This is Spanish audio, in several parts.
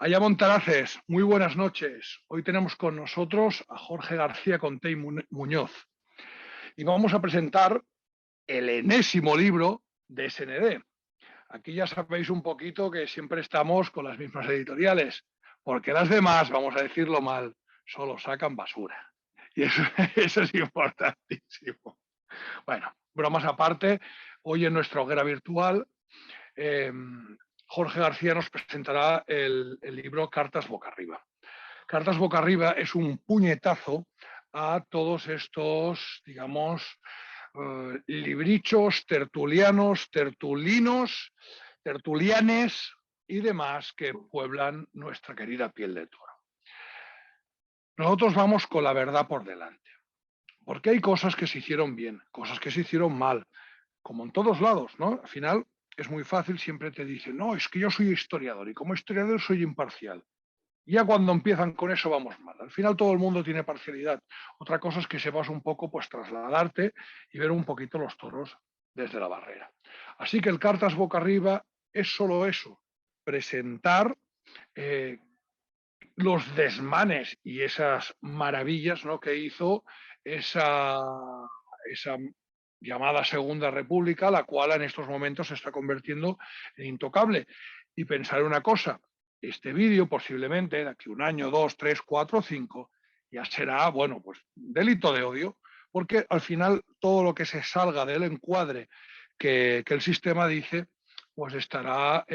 Allá Montaraces, muy buenas noches. Hoy tenemos con nosotros a Jorge García Contey Muñoz y vamos a presentar el enésimo libro de SND. Aquí ya sabéis un poquito que siempre estamos con las mismas editoriales, porque las demás, vamos a decirlo mal, solo sacan basura. Y eso, eso es importantísimo. Bueno, bromas aparte, hoy en nuestra hoguera virtual eh, Jorge García nos presentará el libro Cartas Boca Arriba. Cartas Boca Arriba es un puñetazo a todos estos, digamos, librichos, tertulianos, tertulinos, tertulianes y demás que pueblan nuestra querida piel de toro. Nosotros vamos con la verdad por delante, porque hay cosas que se hicieron bien, cosas que se hicieron mal, como en todos lados, ¿no? Al final es muy fácil, siempre te dicen, no, es que yo soy historiador y como historiador soy imparcial. Ya cuando empiezan con eso vamos mal. Al final todo el mundo tiene parcialidad. Otra cosa es que sepas un poco, pues trasladarte y ver un poquito los toros desde la barrera. Así que el Cartas Boca Arriba es solo eso, presentar eh, los desmanes y esas maravillas, ¿no?, que hizo esa llamada Segunda República, la cual en estos momentos se está convirtiendo en intocable. Y pensar una cosa, este vídeo posiblemente de aquí un año, dos, tres, cuatro, cinco, ya será, bueno, pues delito de odio, porque al final todo lo que se salga del encuadre que el sistema dice, pues estará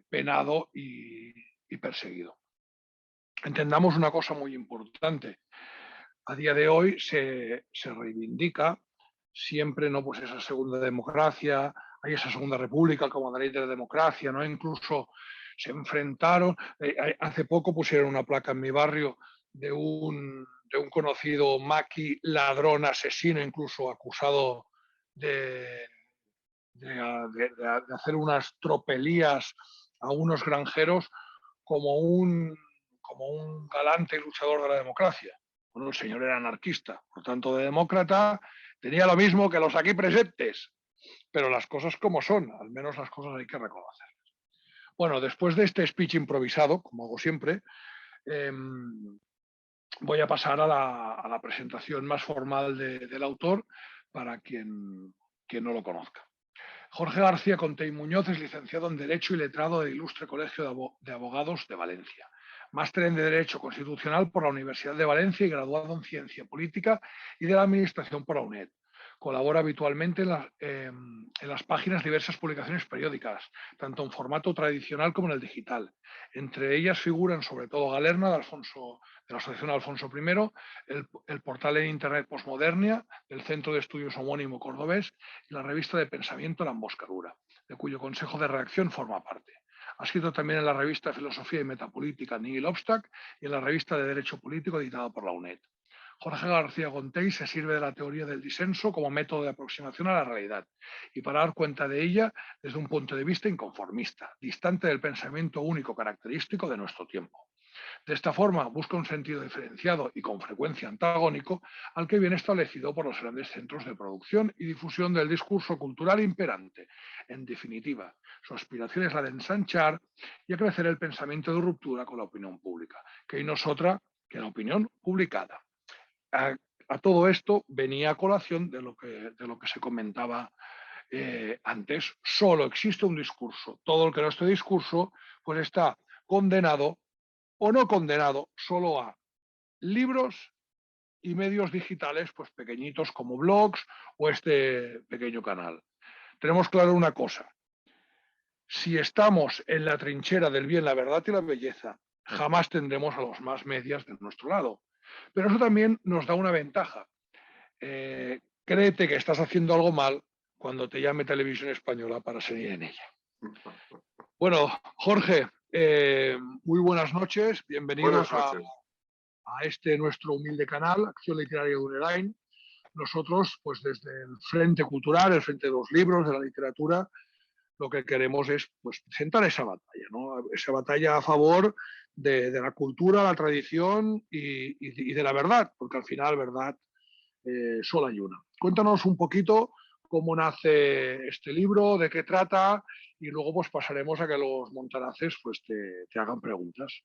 penado y perseguido. Entendamos una cosa muy importante. A día de hoy se reivindica siempre, ¿no?, pues esa segunda democracia, hay esa segunda república como la ley de la democracia, ¿no? Incluso se enfrentaron, hace poco pusieron una placa en mi barrio de un conocido maqui, ladrón, asesino, incluso acusado de, de hacer unas tropelías a unos granjeros como un galante luchador de la democracia. Bueno, el señor era anarquista, por tanto de demócrata tenía lo mismo que los aquí presentes, pero las cosas como son, al menos las cosas hay que reconocer. Bueno, después de este speech improvisado, como hago siempre, eh, voy a pasar a la presentación más formal del autor para quien no lo conozca. Jorge García Contey Muñoz es licenciado en Derecho y letrado del Ilustre Colegio de Abogados de Valencia. Máster en Derecho Constitucional por la Universidad de Valencia y graduado en Ciencia Política y de la Administración por la UNED. Colabora habitualmente en las páginas de diversas publicaciones periódicas, tanto en formato tradicional como en el digital. Entre ellas figuran sobre todo Galerna de la Asociación Alfonso I, el portal en Internet Postmodernia, del Centro de Estudios Homónimo Cordobés y la revista de pensamiento La Emboscadura, de cuyo consejo de redacción forma parte. Ha escrito también en la revista de Filosofía y Metapolítica Nihil Obstac y en la revista de Derecho Político editada por la UNED. Jorge García Contey se sirve de la teoría del disenso como método de aproximación a la realidad y para dar cuenta de ella desde un punto de vista inconformista, distante del pensamiento único característico de nuestro tiempo. De esta forma, busca un sentido diferenciado y con frecuencia antagónico al que viene establecido por los grandes centros de producción y difusión del discurso cultural imperante. En definitiva, su aspiración es la de ensanchar y acrecer el pensamiento de ruptura con la opinión pública, que no es otra que la opinión publicada. A todo esto venía a colación de lo que se comentaba antes. Solo existe un discurso. Todo el que no esté discurso pues está condenado o no condenado solo a libros y medios digitales, pues pequeñitos como blogs o este pequeño canal. Tenemos claro una cosa: si estamos en la trinchera del bien, la verdad y la belleza, jamás tendremos a los más medias de nuestro lado. Pero eso también nos da una ventaja. Créete que estás haciendo algo mal cuando te llame Televisión Española para seguir en ella. Bueno, Jorge, muy buenas noches, bienvenidos Buenas noches. a este nuestro humilde canal, Acción Literaria de Unirain. Nosotros, pues desde el Frente Cultural, el Frente de los Libros, de la literatura, lo que queremos es pues presentar esa batalla, ¿no? Esa batalla a favor de la cultura, la tradición y de la verdad, porque al final verdad solo hay una. Cuéntanos un poquito cómo nace este libro, de qué trata, y luego pues pasaremos a que los montaraces pues te hagan preguntas.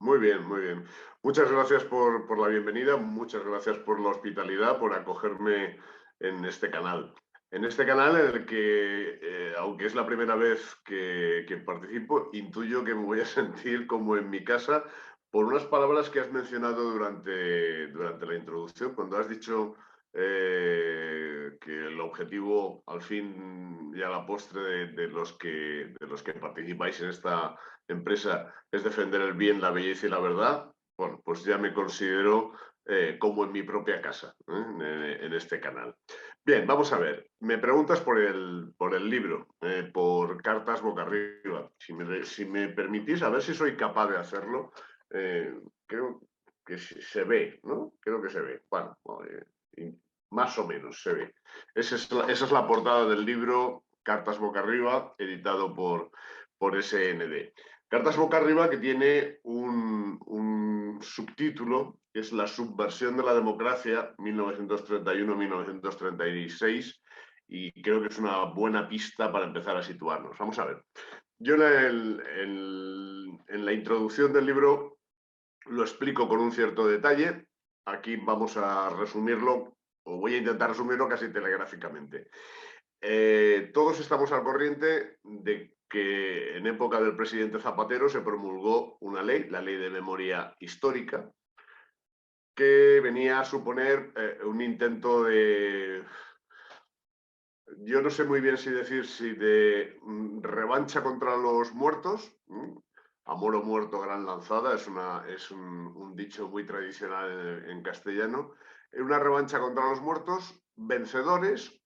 Muy bien, muy bien. Muchas gracias por la bienvenida, muchas gracias por la hospitalidad, por acogerme en este canal. En este canal en el que, aunque es la primera vez que participo, intuyo que me voy a sentir como en mi casa por unas palabras que has mencionado durante la introducción, cuando has dicho que el objetivo, al fin y a la postre, de los que participáis en esta empresa es defender el bien, la belleza y la verdad. Bueno, pues ya me considero como en mi propia casa, en este canal. Bien, vamos a ver. Me preguntas por el libro, por Cartas Boca Arriba. Si me permitís, a ver si soy capaz de hacerlo. Creo que se ve, ¿no? Creo que se ve. Bueno, más o menos se ve. Esa es la portada del libro Cartas Boca Arriba, editado por SND. Cartas Boca Arriba, que tiene un subtítulo, que es La subversión de la democracia, 1931-1936, y creo que es una buena pista para empezar a situarnos. Vamos a ver. Yo en la introducción del libro lo explico con un cierto detalle. Aquí vamos a resumirlo, o voy a intentar resumirlo casi telegráficamente. Todos estamos al corriente de que en época del presidente Zapatero se promulgó una ley, la Ley de Memoria Histórica, que venía a suponer un intento de, yo no sé muy bien si decir, si de revancha contra los muertos. Amor o muerto, gran lanzada, es un dicho muy tradicional en castellano. Una revancha contra los muertos, vencedores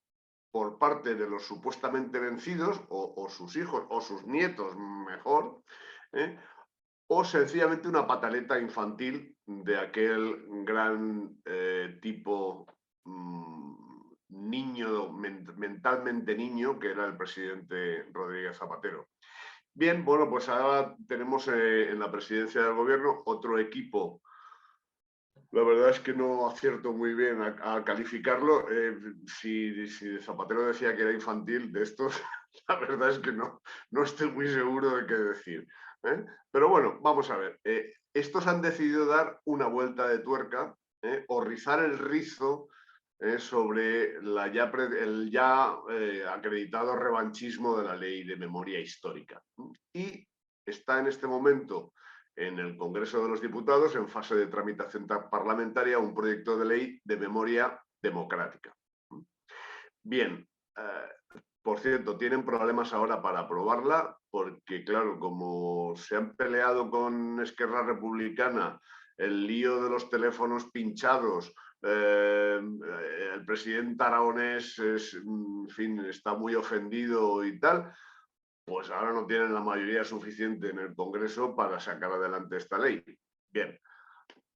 por parte de los supuestamente vencidos, o sus hijos, o sus nietos mejor, o sencillamente una pataleta infantil de aquel gran tipo niño, mentalmente niño, que era el presidente Rodríguez Zapatero. Bien, bueno, pues ahora tenemos en la presidencia del gobierno otro equipo. La verdad es que no acierto muy bien a calificarlo. Si Zapatero decía que era infantil, de estos, la verdad es que no estoy muy seguro de qué decir. Pero bueno, vamos a ver. Estos han decidido dar una vuelta de tuerca, o rizar el rizo sobre el ya acreditado revanchismo de la Ley de Memoria Histórica. Y está en este momento en el Congreso de los Diputados, en fase de tramitación parlamentaria, un proyecto de ley de memoria democrática. Bien, por cierto, tienen problemas ahora para aprobarla, porque claro, como se han peleado con Esquerra Republicana, el lío de los teléfonos pinchados, el presidente aragonés en fin, está muy ofendido y tal, pues ahora no tienen la mayoría suficiente en el Congreso para sacar adelante esta ley. Bien,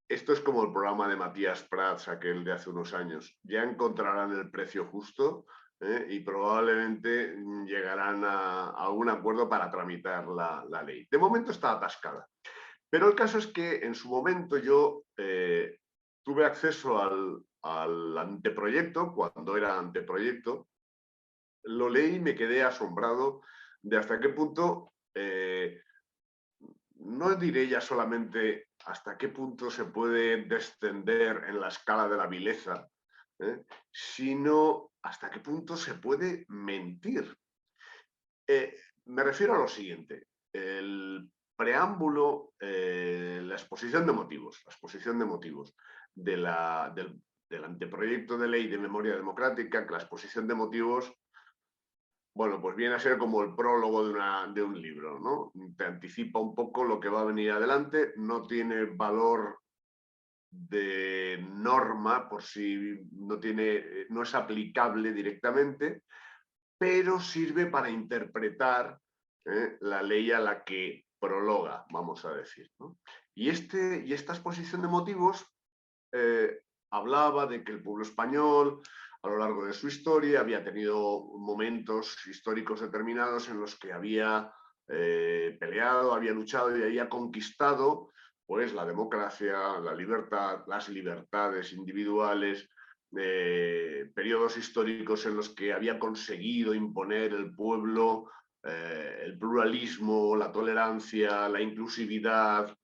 esto es como el programa de Matías Prats, aquel de hace unos años. Ya encontrarán el precio justo y probablemente llegarán a un acuerdo para tramitar la ley. De momento está atascada. Pero el caso es que en su momento yo tuve acceso al anteproyecto, cuando era anteproyecto, lo leí y me quedé asombrado de hasta qué punto, no diré ya solamente hasta qué punto se puede descender en la escala de la vileza, sino hasta qué punto se puede mentir. Me refiero a lo siguiente. El preámbulo, la exposición de motivos del anteproyecto de ley de memoria democrática, que la exposición de motivos, bueno, pues viene a ser como el prólogo de un libro, ¿no? Te anticipa un poco lo que va a venir adelante, no tiene valor de norma por si no es aplicable directamente, pero sirve para interpretar la ley a la que prologa, vamos a decir, ¿no? Y esta exposición de motivos hablaba de que el pueblo español, a lo largo de su historia, había tenido momentos históricos determinados en los que había peleado, había luchado y había conquistado pues la democracia, la libertad, las libertades individuales, periodos históricos en los que había conseguido imponer el pueblo el pluralismo, la tolerancia, la inclusividad,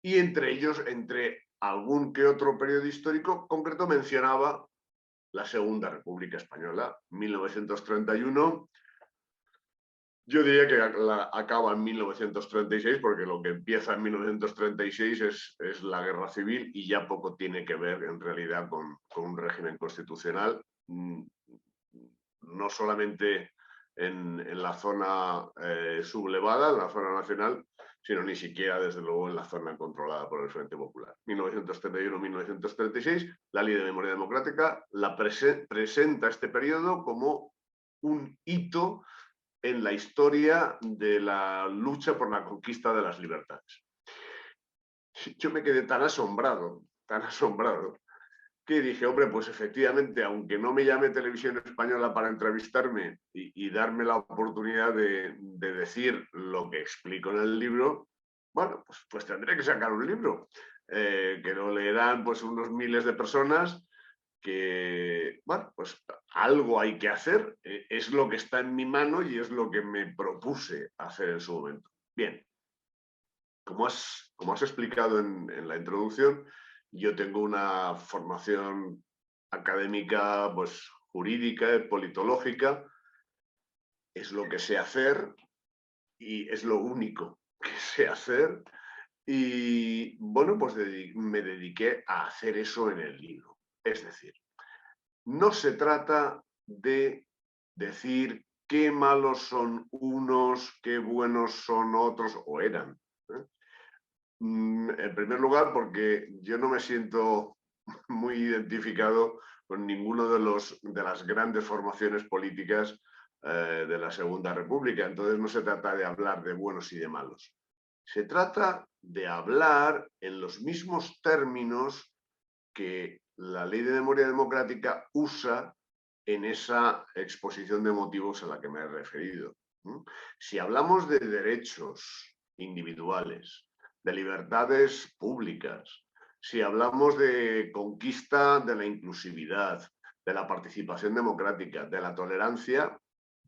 y entre ellos, entre algún que otro periodo histórico concreto, mencionaba la Segunda República Española, 1931. Yo diría que acaba en 1936, porque lo que empieza en 1936 es la guerra civil y ya poco tiene que ver en realidad con un régimen constitucional, no solamente en la zona sublevada, en la zona nacional, sino ni siquiera, desde luego, en la zona controlada por el Frente Popular. 1931-1936, la Ley de Memoria Democrática presenta este periodo como un hito en la historia de la lucha por la conquista de las libertades. Yo me quedé tan asombrado, que dije, hombre, pues efectivamente, aunque no me llame Televisión Española para entrevistarme y darme la oportunidad de decir lo que explico en el libro, bueno, pues tendré que sacar un libro, que lo leerán pues unos miles de personas, que, bueno, pues algo hay que hacer, es lo que está en mi mano y es lo que me propuse hacer en su momento. Bien, como has explicado en la introducción, yo tengo una formación académica, pues jurídica, politológica, es lo que sé hacer y es lo único que sé hacer. Y bueno, pues me dediqué a hacer eso en el libro. Es decir, no se trata de decir qué malos son unos, qué buenos son otros, o eran. En primer lugar, porque yo no me siento muy identificado con ninguno de las grandes formaciones políticas de la Segunda República. Entonces no se trata de hablar de buenos y de malos. Se trata de hablar en los mismos términos que la Ley de Memoria Democrática usa en esa exposición de motivos a la que me he referido. Si hablamos de derechos individuales, de libertades públicas, si hablamos de conquista de la inclusividad, de la participación democrática, de la tolerancia,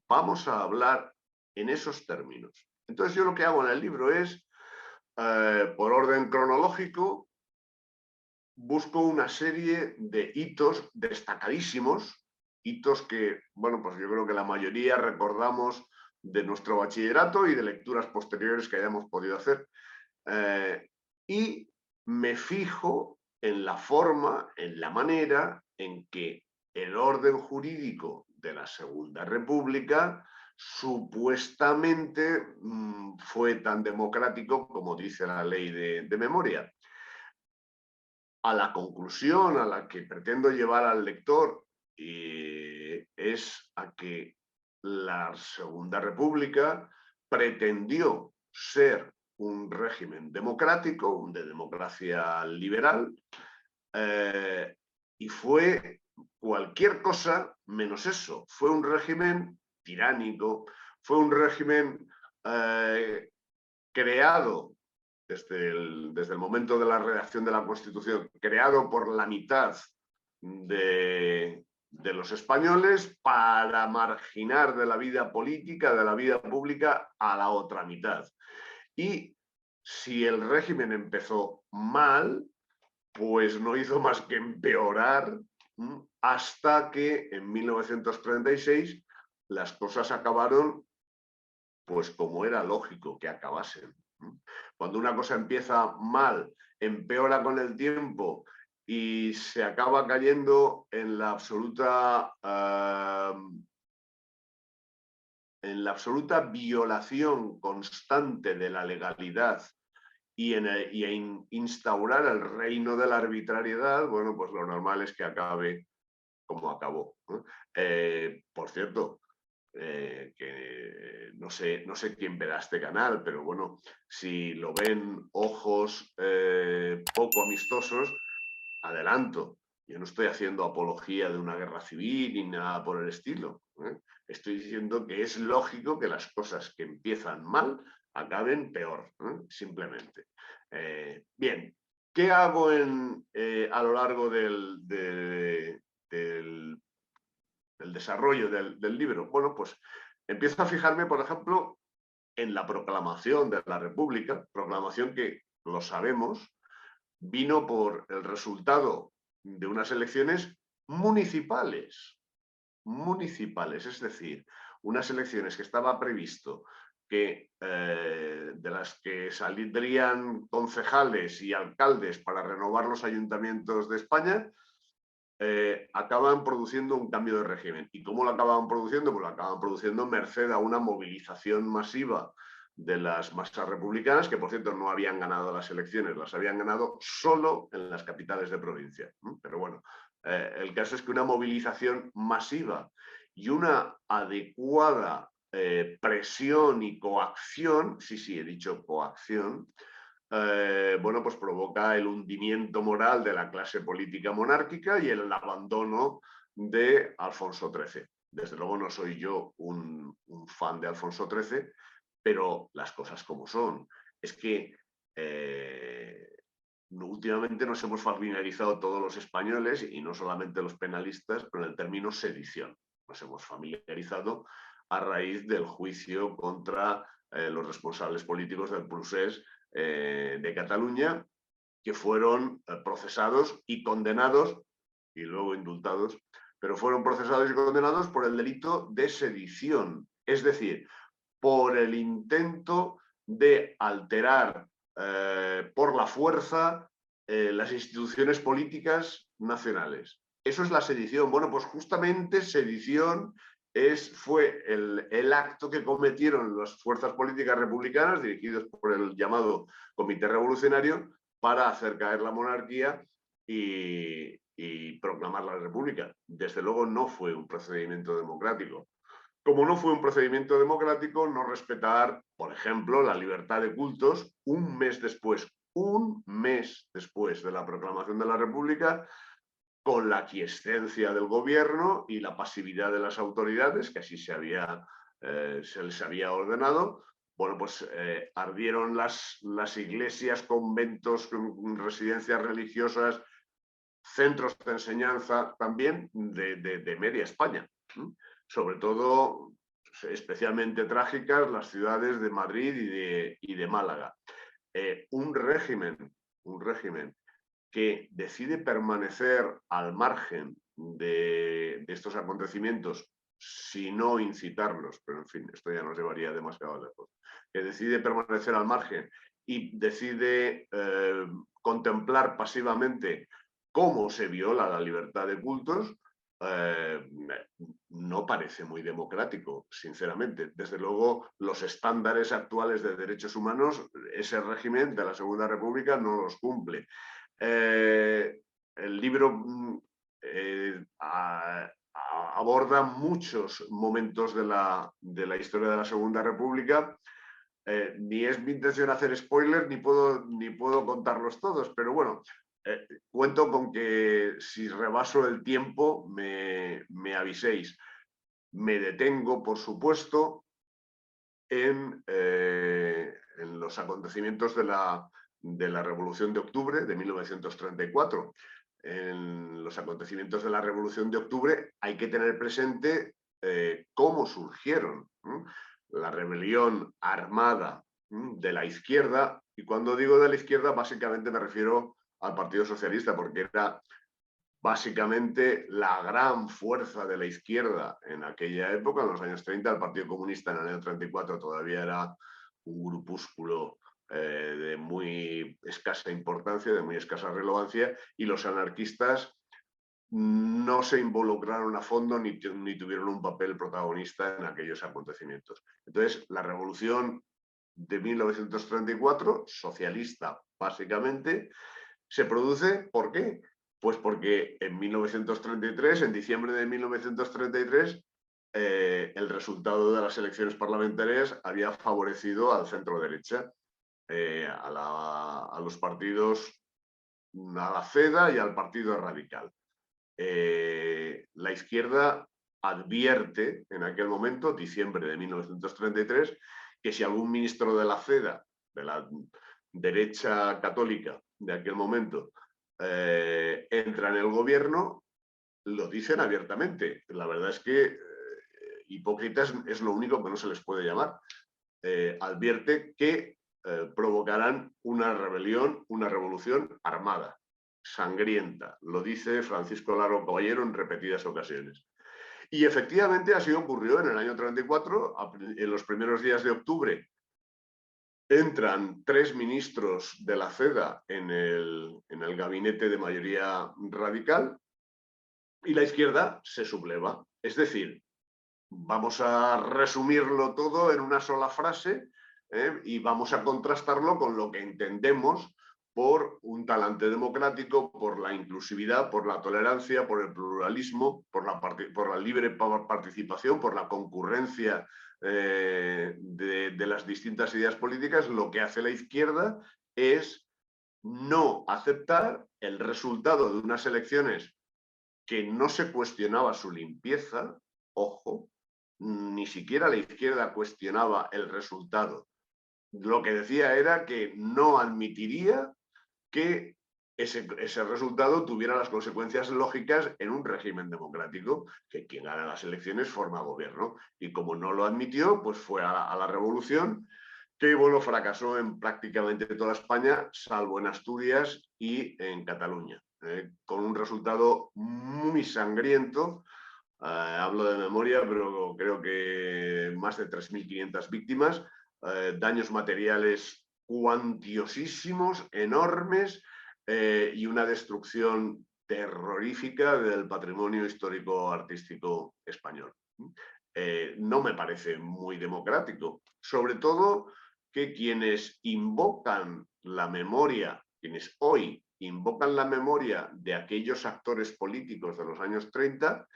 vamos a hablar en esos términos. Entonces yo lo que hago en el libro es, por orden cronológico, busco una serie de hitos destacadísimos, hitos que, bueno, pues yo creo que la mayoría recordamos de nuestro bachillerato y de lecturas posteriores que hayamos podido hacer. Y me fijo en la forma, en la manera en que el orden jurídico de la Segunda República supuestamente fue tan democrático como dice la ley de memoria. A la conclusión a la que pretendo llevar al lector es a que la Segunda República pretendió ser un régimen democrático, de democracia liberal, y fue cualquier cosa menos eso. Fue un régimen tiránico, fue un régimen creado desde el momento de la redacción de la Constitución, creado por la mitad de los españoles para marginar de la vida política, de la vida pública, a la otra mitad. Y si el régimen empezó mal, pues no hizo más que empeorar hasta que en 1936 las cosas acabaron pues como era lógico que acabasen. Cuando una cosa empieza mal, empeora con el tiempo y se acaba cayendo en la absoluta violación constante de la legalidad y en instaurar el reino de la arbitrariedad, bueno, pues lo normal es que acabe como acabó. Por cierto, que no sé quién verá este canal, pero bueno, si lo ven ojos poco amistosos, adelanto. Yo no estoy haciendo apología de una guerra civil ni nada por el estilo. Estoy diciendo que es lógico que las cosas que empiezan mal acaben peor, simplemente. Bien, ¿qué hago a lo largo de el desarrollo del libro? Bueno, pues empiezo a fijarme, por ejemplo, en la proclamación de la República, proclamación que, lo sabemos, vino por el resultado de unas elecciones municipales, es decir, unas elecciones que estaba previsto que, de las que saldrían concejales y alcaldes para renovar los ayuntamientos de España, acaban produciendo un cambio de régimen. ¿Y cómo lo acaban produciendo? Pues lo acaban produciendo merced a una movilización masiva de las masas republicanas, que por cierto no habían ganado las elecciones, las habían ganado solo en las capitales de provincia. Pero bueno, el caso es que una movilización masiva y una adecuada presión y coacción, sí, he dicho coacción, bueno, pues provoca el hundimiento moral de la clase política monárquica y el abandono de Alfonso XIII. Desde luego no soy yo un fan de Alfonso XIII, pero las cosas como son. Es que últimamente nos hemos familiarizado todos los españoles, y no solamente los penalistas, con el término sedición. Nos hemos familiarizado a raíz del juicio contra los responsables políticos del procés de Cataluña, que fueron procesados y condenados, y luego indultados, pero fueron procesados y condenados por el delito de sedición, es decir, por el intento de alterar por la fuerza las instituciones políticas nacionales. Eso es la sedición. Bueno, pues justamente sedición fue el acto que cometieron las fuerzas políticas republicanas, dirigidos por el llamado Comité Revolucionario, para hacer caer la monarquía y proclamar la república. Desde luego no fue un procedimiento democrático. Como no fue un procedimiento democrático, no respetar, por ejemplo, la libertad de cultos un mes después de la proclamación de la República, con la aquiescencia del gobierno y la pasividad de las autoridades, que así se les había ordenado. Bueno, pues ardieron las iglesias, conventos, residencias religiosas, centros de enseñanza también de media España. Sobre todo, especialmente trágicas, las ciudades de Madrid y de Málaga. Un régimen que decide permanecer al margen de estos acontecimientos, si no incitarlos, pero en fin, esto ya nos llevaría demasiado lejos, que decide permanecer al margen y decide contemplar pasivamente cómo se viola la libertad de cultos, no parece muy democrático, sinceramente. Desde luego, los estándares actuales de derechos humanos, ese régimen de la Segunda República no los cumple. El libro aborda muchos momentos de la historia de la Segunda República. Ni es mi intención hacer spoilers, ni puedo contarlos todos, pero bueno, cuento con que si rebaso el tiempo me aviséis. Me detengo, por supuesto, en los acontecimientos de la Revolución de Octubre de 1934. En los acontecimientos de la Revolución de Octubre hay que tener presente cómo surgieron. La rebelión armada de la izquierda, y cuando digo de la izquierda básicamente me refiero al Partido Socialista, porque era básicamente la gran fuerza de la izquierda en aquella época, en los años 30. El Partido Comunista en el año 34 todavía era un grupúsculo de muy escasa importancia, de muy escasa relevancia, y los anarquistas no se involucraron a fondo ni tuvieron un papel protagonista en aquellos acontecimientos. Entonces, la revolución de 1934, socialista básicamente, se produce, ¿por qué? Pues porque en 1933, en diciembre de 1933, el resultado de las elecciones parlamentarias había favorecido al centro derecha, a los partidos, a la CEDA y al Partido Radical. La izquierda advierte en aquel momento, diciembre de 1933, que si algún ministro de la CEDA, de la derecha católica de aquel momento, entra en el gobierno, lo dicen abiertamente. La verdad es que hipócritas es lo único que no se les puede llamar. Advierte que provocarán una rebelión, una revolución armada, sangrienta. Lo dice Francisco Largo Caballero en repetidas ocasiones. Y efectivamente así ocurrió en el año 34, en los primeros días de octubre. Entran 3 ministros de la CEDA en el gabinete de mayoría radical y la izquierda se subleva. Es decir, vamos a resumirlo todo en una sola frase y vamos a contrastarlo con lo que entendemos por un talante democrático, por la inclusividad, por la tolerancia, por el pluralismo, por la libre participación, por la concurrencia de las distintas ideas políticas. Lo que hace la izquierda es no aceptar el resultado de unas elecciones que no se cuestionaba su limpieza, ojo, ni siquiera la izquierda cuestionaba el resultado. Lo que decía era que no admitiría que ese resultado tuviera las consecuencias lógicas en un régimen democrático, que quien gana las elecciones forma gobierno. Y como no lo admitió, pues fue a la revolución, que bueno, fracasó en prácticamente toda España, salvo en Asturias y en Cataluña, con un resultado muy sangriento. Hablo de memoria, pero creo que más de 3.500 víctimas, daños materiales cuantiosísimos, enormes, y una destrucción terrorífica del patrimonio histórico-artístico español. No me parece muy democrático, sobre todo que quienes invocan la memoria, quienes hoy invocan la memoria de aquellos actores políticos de los años 30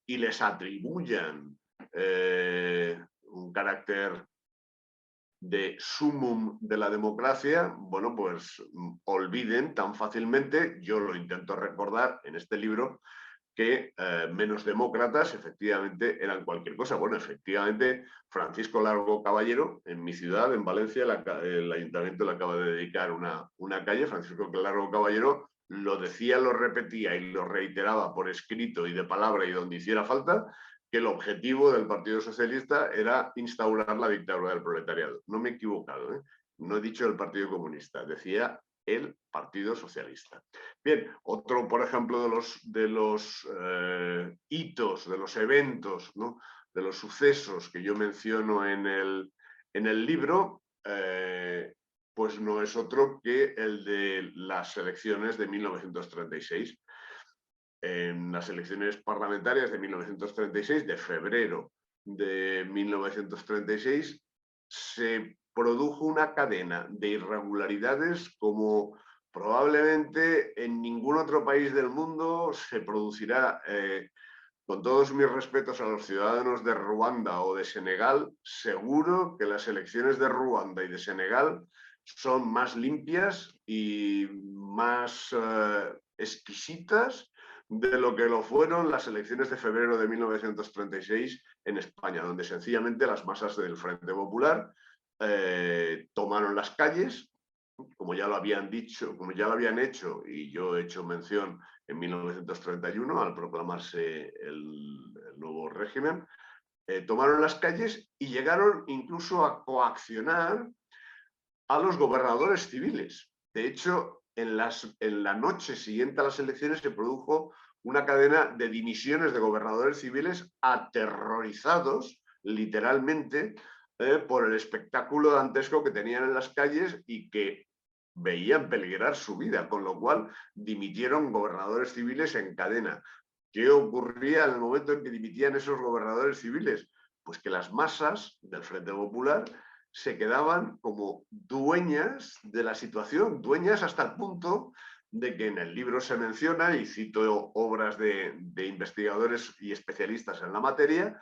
y les atribuyan un carácter de sumum de la democracia, bueno, pues olviden tan fácilmente, yo lo intento recordar en este libro, que menos demócratas efectivamente eran cualquier cosa. Bueno, efectivamente, Francisco Largo Caballero, en mi ciudad, en Valencia, el ayuntamiento le acaba de dedicar una calle. Francisco Largo Caballero lo decía, lo repetía y lo reiteraba por escrito y de palabra y donde hiciera falta, que el objetivo del Partido Socialista era instaurar la dictadura del proletariado. No me he equivocado, ¿eh? No he dicho el Partido Comunista, decía el Partido Socialista. Bien, otro, por ejemplo, de los hitos, de los eventos, ¿no?, de los sucesos que yo menciono en el libro, pues no es otro que el de las elecciones de 1936. En las elecciones parlamentarias de 1936, de febrero de 1936, se produjo una cadena de irregularidades como probablemente en ningún otro país del mundo se producirá. Con todos mis respetos a los ciudadanos de Ruanda o de Senegal, seguro que las elecciones de Ruanda y de Senegal son más limpias y más exquisitas de lo que lo fueron las elecciones de febrero de 1936 en España, donde sencillamente las masas del Frente Popular tomaron las calles, como ya lo habían dicho, como ya lo habían hecho, y yo he hecho mención en 1931 al proclamarse el nuevo régimen, tomaron las calles y llegaron incluso a coaccionar a los gobernadores civiles. De hecho, en la noche siguiente a las elecciones se produjo una cadena de dimisiones de gobernadores civiles aterrorizados, literalmente, por el espectáculo dantesco que tenían en las calles y que veían peligrar su vida, con lo cual dimitieron gobernadores civiles en cadena. ¿Qué ocurría en el momento en que dimitían esos gobernadores civiles? Pues que las masas del Frente Popular se quedaban como dueñas de la situación, dueñas hasta el punto de que en el libro se menciona, y cito obras de investigadores y especialistas en la materia,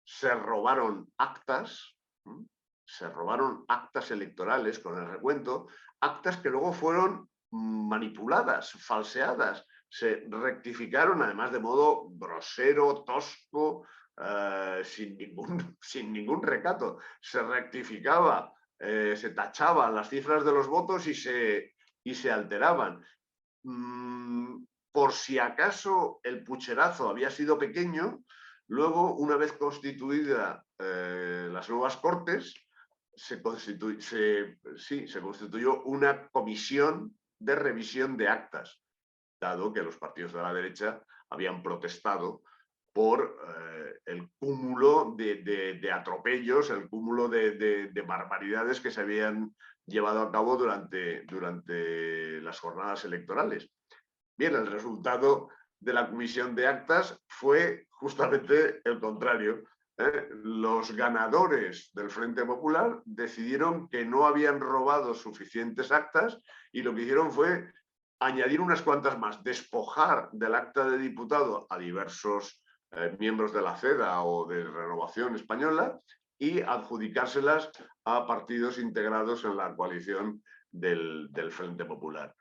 se robaron actas electorales con el recuento, actas que luego fueron manipuladas, falseadas, se rectificaron además de modo grosero, tosco, sin ningún recato. Se rectificaba, se tachaban las cifras de los votos y se alteraban. por si acaso el pucherazo había sido pequeño, luego, una vez constituidas las nuevas Cortes, se constituyó una comisión de revisión de actas, dado que los partidos de la derecha habían protestado por el cúmulo de atropellos, el cúmulo de barbaridades que se habían llevado a cabo durante las jornadas electorales. Bien, el resultado de la comisión de actas fue justamente el contrario. Los ganadores del Frente Popular decidieron que no habían robado suficientes actas y lo que hicieron fue añadir unas cuantas más, despojar del acta de diputado a diversos miembros de la CEDA o de Renovación Española y adjudicárselas a partidos integrados en la coalición del Frente Popular.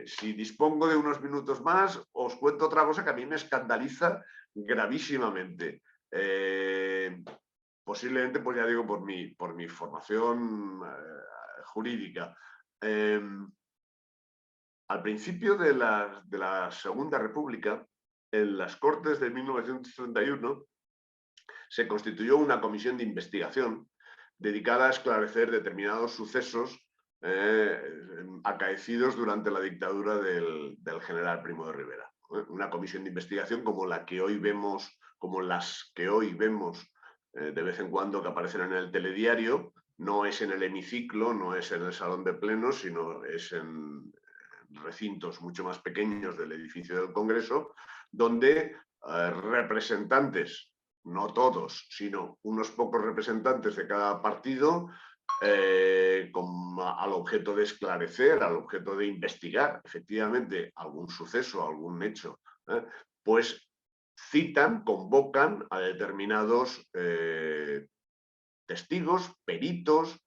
Si dispongo de unos minutos más, os cuento otra cosa que a mí me escandaliza gravísimamente. Posiblemente, pues ya digo, por mi formación jurídica. Al principio de la Segunda República, en las Cortes de 1931, se constituyó una comisión de investigación dedicada a esclarecer determinados sucesos acaecidos durante la dictadura del general Primo de Rivera. Una comisión de investigación como las que hoy vemos de vez en cuando que aparecen en el telediario. No es en el hemiciclo, no es en el salón de plenos, sino es en recintos mucho más pequeños del edificio del Congreso, donde representantes, no todos, sino unos pocos representantes de cada partido, al objeto de esclarecer, al objeto de investigar efectivamente algún suceso, algún hecho, pues citan, convocan a determinados testigos, peritos,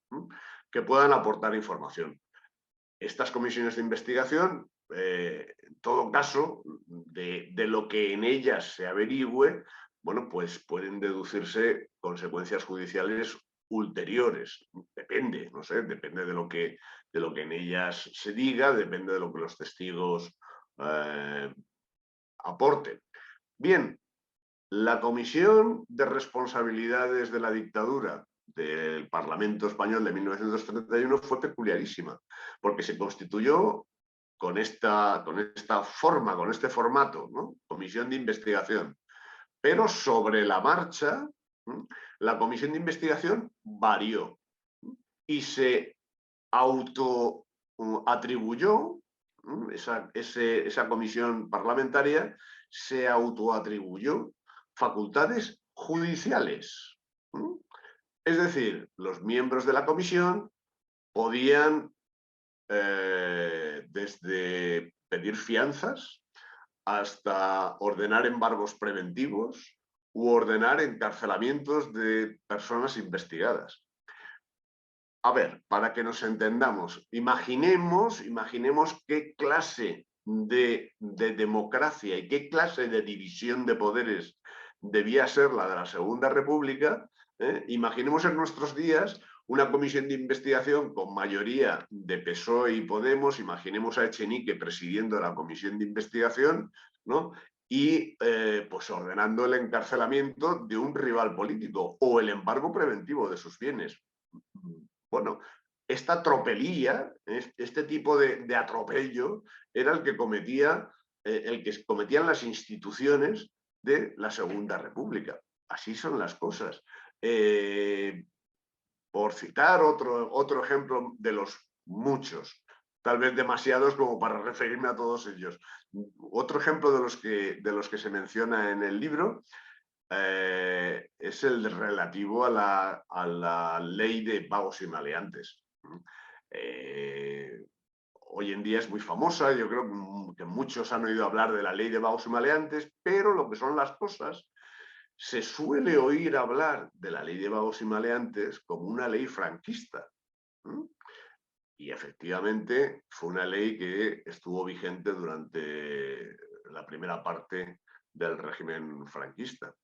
que puedan aportar información. Estas comisiones de investigación, en todo caso, de lo que en ellas se averigüe, bueno, pues pueden deducirse consecuencias judiciales ulteriores. Depende, no sé, depende de lo que en ellas se diga, depende de lo que los testigos aporten. Bien, la Comisión de Responsabilidades de la Dictadura del Parlamento Español de 1931 fue peculiarísima, porque se constituyó con esta forma, con este formato, ¿no? Comisión de investigación. Pero sobre la marcha, la comisión de investigación varió y se autoatribuyó, esa comisión parlamentaria se autoatribuyó facultades judiciales. Es decir, los miembros de la comisión podían desde pedir fianzas hasta ordenar embargos preventivos u ordenar encarcelamientos de personas investigadas. A ver, para que nos entendamos, imaginemos qué clase de democracia y qué clase de división de poderes debía ser la de la Segunda República. Imaginemos en nuestros días una comisión de investigación con mayoría de PSOE y Podemos, imaginemos a Echenique presidiendo la comisión de investigación, ¿no? Y pues ordenando el encarcelamiento de un rival político o el embargo preventivo de sus bienes. Bueno, esta tropelía, este tipo de atropello, era el que cometían las instituciones de la Segunda República. Así son las cosas. Por citar otro ejemplo de los muchos, tal vez demasiados como para referirme a todos ellos. Otro ejemplo de los que se menciona en el libro es el relativo a la ley de pagos y maleantes. Hoy en día es muy famosa, yo creo que muchos han oído hablar de la ley de pagos y maleantes, pero lo que son las cosas, se suele oír hablar de la ley de vagos y maleantes como una ley franquista. Y efectivamente fue una ley que estuvo vigente durante la primera parte del régimen franquista.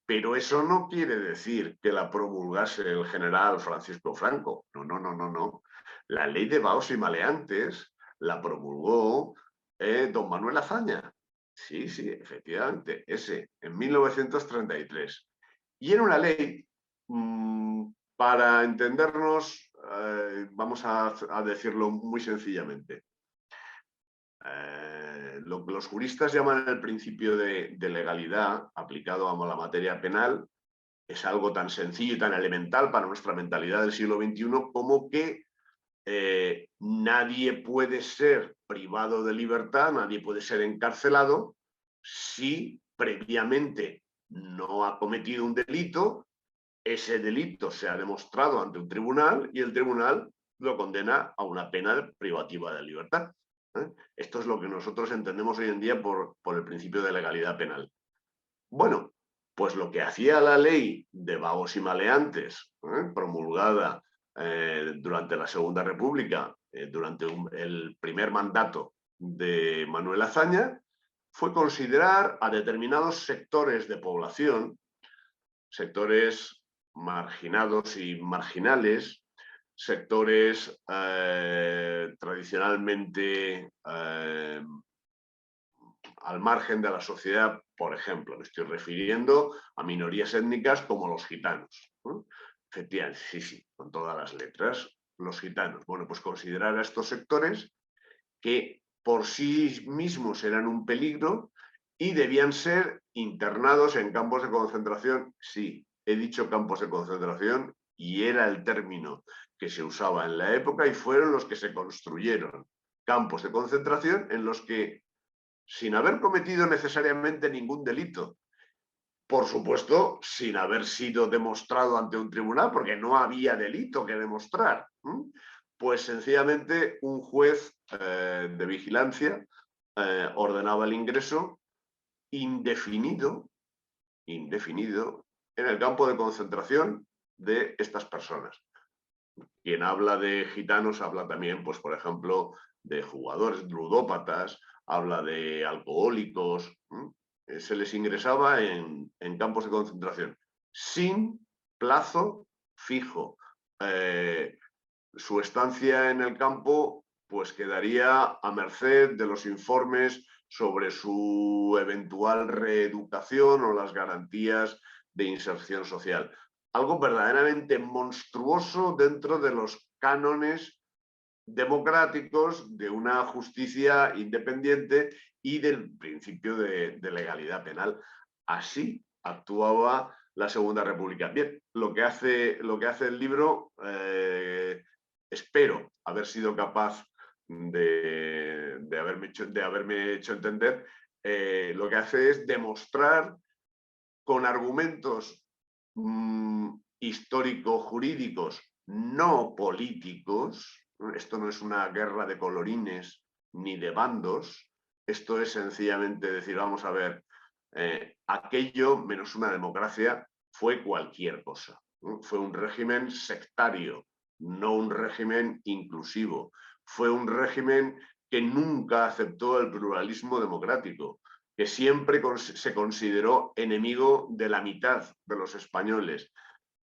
Pero eso no quiere decir que la promulgase el general Francisco Franco. No. La ley de vagos y maleantes la promulgó Don Manuel Azaña. Sí, sí, efectivamente, ese, en 1933. Y era una ley, para entendernos, vamos a decirlo muy sencillamente. Lo que los juristas llaman el principio de legalidad aplicado a la materia penal es algo tan sencillo y tan elemental para nuestra mentalidad del siglo XXI como que nadie puede ser privado de libertad, nadie puede ser encarcelado si previamente no ha cometido un delito, ese delito se ha demostrado ante un tribunal y el tribunal lo condena a una pena privativa de libertad. Esto es lo que nosotros entendemos hoy en día por el principio de legalidad penal. Bueno, pues lo que hacía la ley de vagos y maleantes, promulgada durante la Segunda República, durante el primer mandato de Manuel Azaña, fue considerar a determinados sectores de población, sectores marginados y marginales, sectores tradicionalmente al margen de la sociedad. Por ejemplo, me estoy refiriendo a minorías étnicas como los gitanos, ¿no? Efectivamente, sí, sí, con todas las letras, los gitanos. Bueno, pues considerar a estos sectores que por sí mismos eran un peligro y debían ser internados en campos de concentración. Sí, he dicho campos de concentración y era el término que se usaba en la época y fueron los que se construyeron. Campos de concentración en los que, sin haber cometido necesariamente ningún delito, por supuesto, sin haber sido demostrado ante un tribunal, porque no había delito que demostrar, pues sencillamente un juez de vigilancia ordenaba el ingreso indefinido en el campo de concentración de estas personas. Quien habla de gitanos habla también, pues, por ejemplo, de jugadores ludópatas, habla de alcohólicos. Se les ingresaba en campos de concentración sin plazo fijo. Su estancia en el campo pues quedaría a merced de los informes sobre su eventual reeducación o las garantías de inserción social. Algo verdaderamente monstruoso dentro de los cánones democráticos de una justicia independiente y del principio de legalidad penal. Así actuaba la Segunda República. Bien, lo que hace el libro, espero haber sido capaz de haberme hecho entender, lo que hace es demostrar con argumentos histórico-jurídicos, no políticos. Esto no es una guerra de colorines ni de bandos. Esto es sencillamente decir, vamos a ver, aquello menos una democracia fue cualquier cosa. Fue un régimen sectario, no un régimen inclusivo. Fue un régimen que nunca aceptó el pluralismo democrático, que siempre se consideró enemigo de la mitad de los españoles.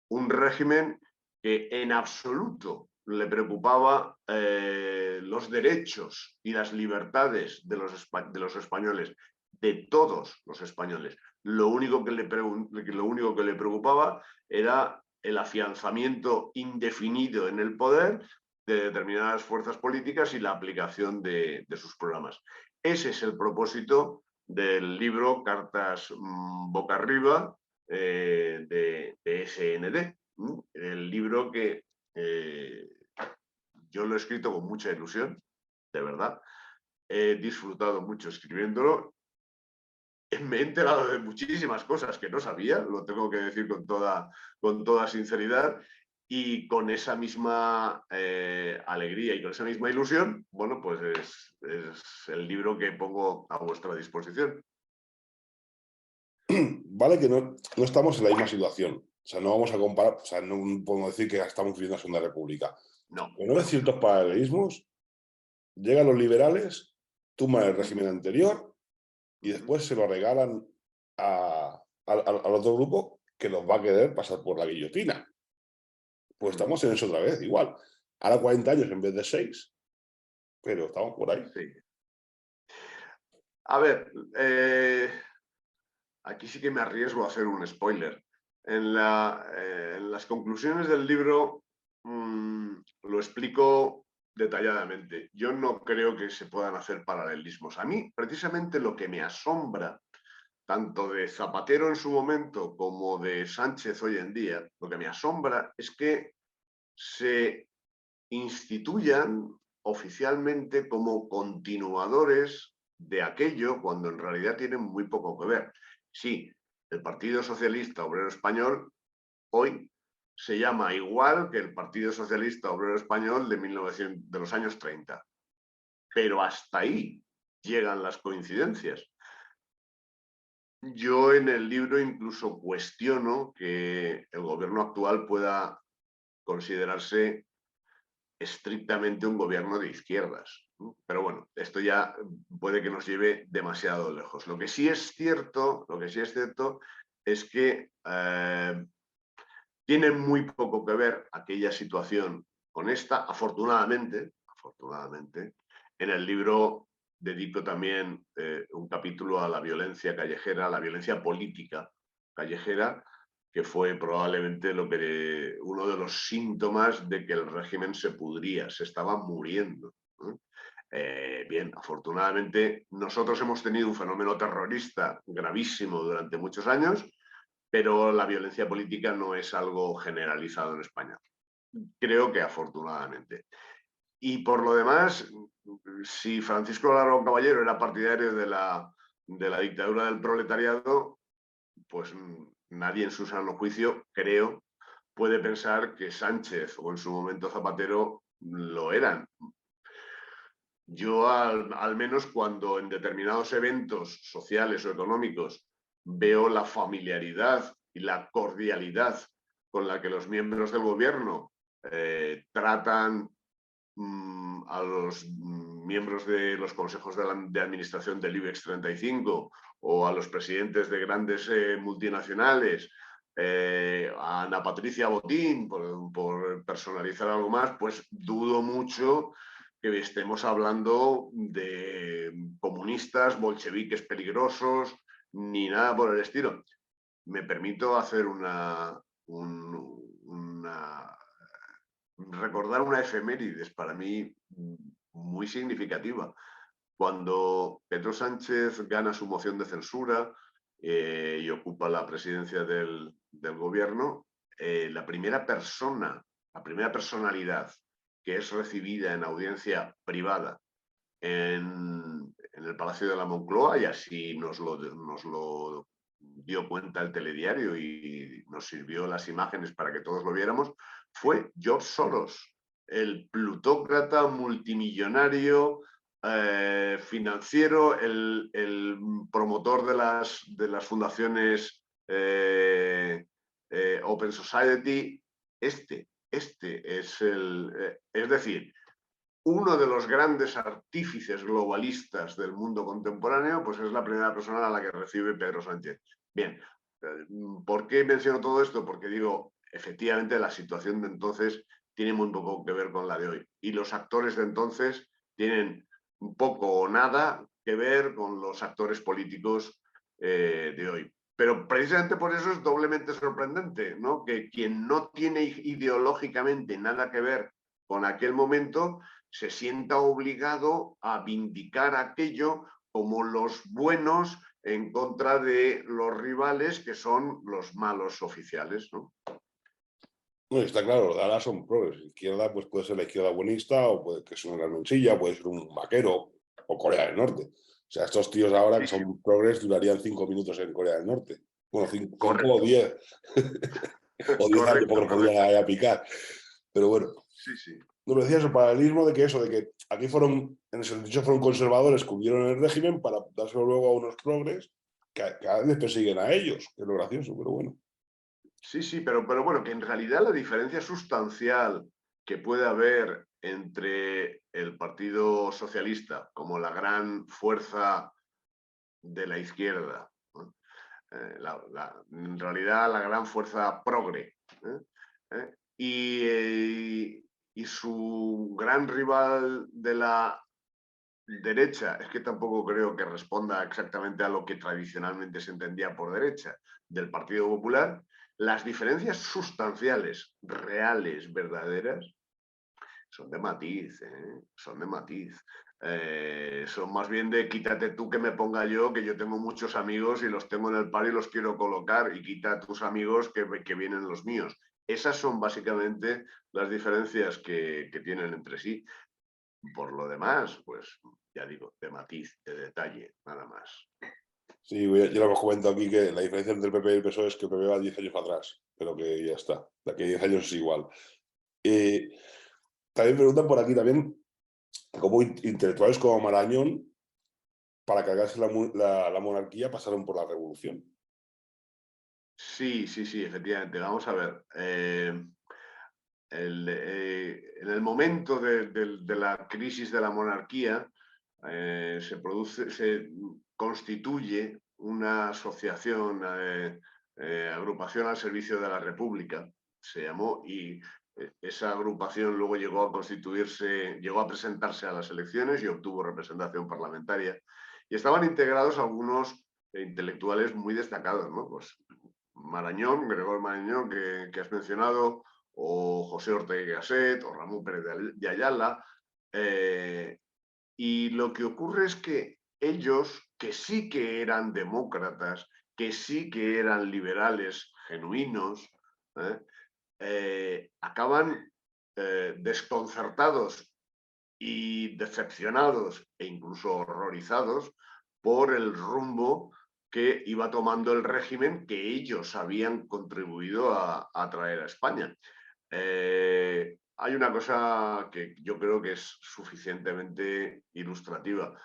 Un régimen que en absoluto le preocupaba los derechos y las libertades de los españoles, de todos los españoles. Lo único que le preocupaba era el afianzamiento indefinido en el poder de determinadas fuerzas políticas y la aplicación de sus programas. Ese es el propósito del libro Cartas Boca Arriba de SND. El libro que yo lo he escrito con mucha ilusión, de verdad. He disfrutado mucho escribiéndolo. Me he enterado de muchísimas cosas que no sabía, lo tengo que decir con toda sinceridad, y con esa misma alegría y con esa misma ilusión, bueno, pues es el libro que pongo a vuestra disposición. Vale que no estamos en la misma situación. O sea, no vamos a comparar, o sea, no podemos decir que estamos viviendo la Segunda República. No. Pero no hay ciertos paralelismos. Llegan los liberales, tumban el régimen anterior y después se lo regalan al otro grupo que los va a querer pasar por la guillotina. Pues estamos en eso otra vez, igual. Ahora 40 años en vez de 6, pero estamos por ahí. Sí. A ver, aquí sí que me arriesgo a hacer un spoiler. En las conclusiones del libro lo explico detalladamente. Yo no creo que se puedan hacer paralelismos. A mí, precisamente, lo que me asombra, tanto de Zapatero en su momento como de Sánchez hoy en día, lo que me asombra es que se instituyan oficialmente como continuadores de aquello cuando en realidad tienen muy poco que ver. Sí, el Partido Socialista Obrero Español hoy se llama igual que el Partido Socialista Obrero Español de los años 30. Pero hasta ahí llegan las coincidencias. Yo en el libro incluso cuestiono que el gobierno actual pueda considerarse estrictamente un gobierno de izquierdas. Pero bueno, esto ya puede que nos lleve demasiado lejos. Lo que sí es cierto es que tiene muy poco que ver aquella situación con esta. Afortunadamente, en el libro dedico también un capítulo a la violencia callejera, a la violencia política callejera, que fue probablemente uno de los síntomas de que el régimen se pudría, se estaba muriendo. Bien, afortunadamente nosotros hemos tenido un fenómeno terrorista gravísimo durante muchos años, pero la violencia política no es algo generalizado en España. Creo que afortunadamente. Y por lo demás, si Francisco Largo Caballero era partidario de la dictadura del proletariado, pues nadie en su sano juicio, creo, puede pensar que Sánchez o en su momento Zapatero lo eran. Yo al menos cuando en determinados eventos sociales o económicos veo la familiaridad y la cordialidad con la que los miembros del gobierno tratan a los miembros de los consejos de administración del IBEX 35 o a los presidentes de grandes multinacionales, a Ana Patricia Botín, por personalizar algo más, pues dudo mucho que estemos hablando de comunistas, bolcheviques peligrosos, ni nada por el estilo. Me permito hacer recordar una efemérides para mí muy significativa. Cuando Pedro Sánchez gana su moción de censura y ocupa la presidencia del gobierno, la primera personalidad que es recibida en audiencia privada en el Palacio de la Moncloa, y así nos lo dio cuenta el telediario y nos sirvió las imágenes para que todos lo viéramos, fue George Soros, el plutócrata multimillonario, financiero, el promotor de las fundaciones Open Society. Este es es decir, uno de los grandes artífices globalistas del mundo contemporáneo, pues es la primera persona a la que recibe Pedro Sánchez. Bien, ¿por qué menciono todo esto? Porque digo, efectivamente la situación de entonces tiene muy poco que ver con la de hoy. Y los actores de entonces tienen poco o nada que ver con los actores políticos de hoy. Pero precisamente por eso es doblemente sorprendente, ¿no? Que quien no tiene ideológicamente nada que ver con aquel momento se sienta obligado a vindicar aquello como los buenos en contra de los rivales que son los malos oficiales, ¿no? Bueno, está claro, ahora son progres. Izquierda pues puede ser la izquierda buenista, o puede que sea una mensilla, puede ser un vaquero, o Corea del Norte. O sea, estos tíos ahora que son progres durarían 5 minutos en Corea del Norte. Bueno, 5 o 10. O 10 años porque podrían a picar. Pero bueno. Sí, sí. No me decía eso, paralelismo de que aquí fueron, en ese sentido, fueron conservadores que hundieron el régimen para dárselo luego a unos progres que cada vez persiguen a ellos, que es lo gracioso, pero bueno. Sí, sí, pero bueno, que en realidad la diferencia sustancial que puede haber entre el Partido Socialista como la gran fuerza de la izquierda, ¿no? En realidad la gran fuerza progre, y su gran rival de la derecha, es que tampoco creo que responda exactamente a lo que tradicionalmente se entendía por derecha, del Partido Popular, las diferencias sustanciales, reales, verdaderas, son de matiz, son de matiz. Son más bien de quítate tú que me ponga yo, que yo tengo muchos amigos y los tengo en el paro y los quiero colocar, y quita a tus amigos que vienen los míos. Esas son básicamente las diferencias que tienen entre sí. Por lo demás, pues ya digo, de matiz, de detalle, nada más. Sí, yo lo hemos comentado aquí que la diferencia entre el PP y el PSOE es que el PP va 10 años atrás, pero que ya está. De aquí a 10 años es igual. También preguntan por aquí también cómo intelectuales como Marañón, para cargarse la monarquía, pasaron por la revolución. Sí, sí, sí, efectivamente. Vamos a ver. En el momento de la crisis de la monarquía, se constituye una asociación, agrupación al servicio de la República, se llamó, y esa agrupación luego llegó a constituirse, llegó a presentarse a las elecciones y obtuvo representación parlamentaria. Y estaban integrados algunos intelectuales muy destacados, ¿no? Pues Marañón, Gregorio Marañón, que has mencionado, o José Ortega y Gasset, o Ramón Pérez de Ayala. Y lo que ocurre es que ellos, que sí que eran demócratas, que sí que eran liberales genuinos, acaban desconcertados y decepcionados e incluso horrorizados por el rumbo que iba tomando el régimen que ellos habían contribuido a traer a España. Hay una cosa que yo creo que es suficientemente ilustrativa.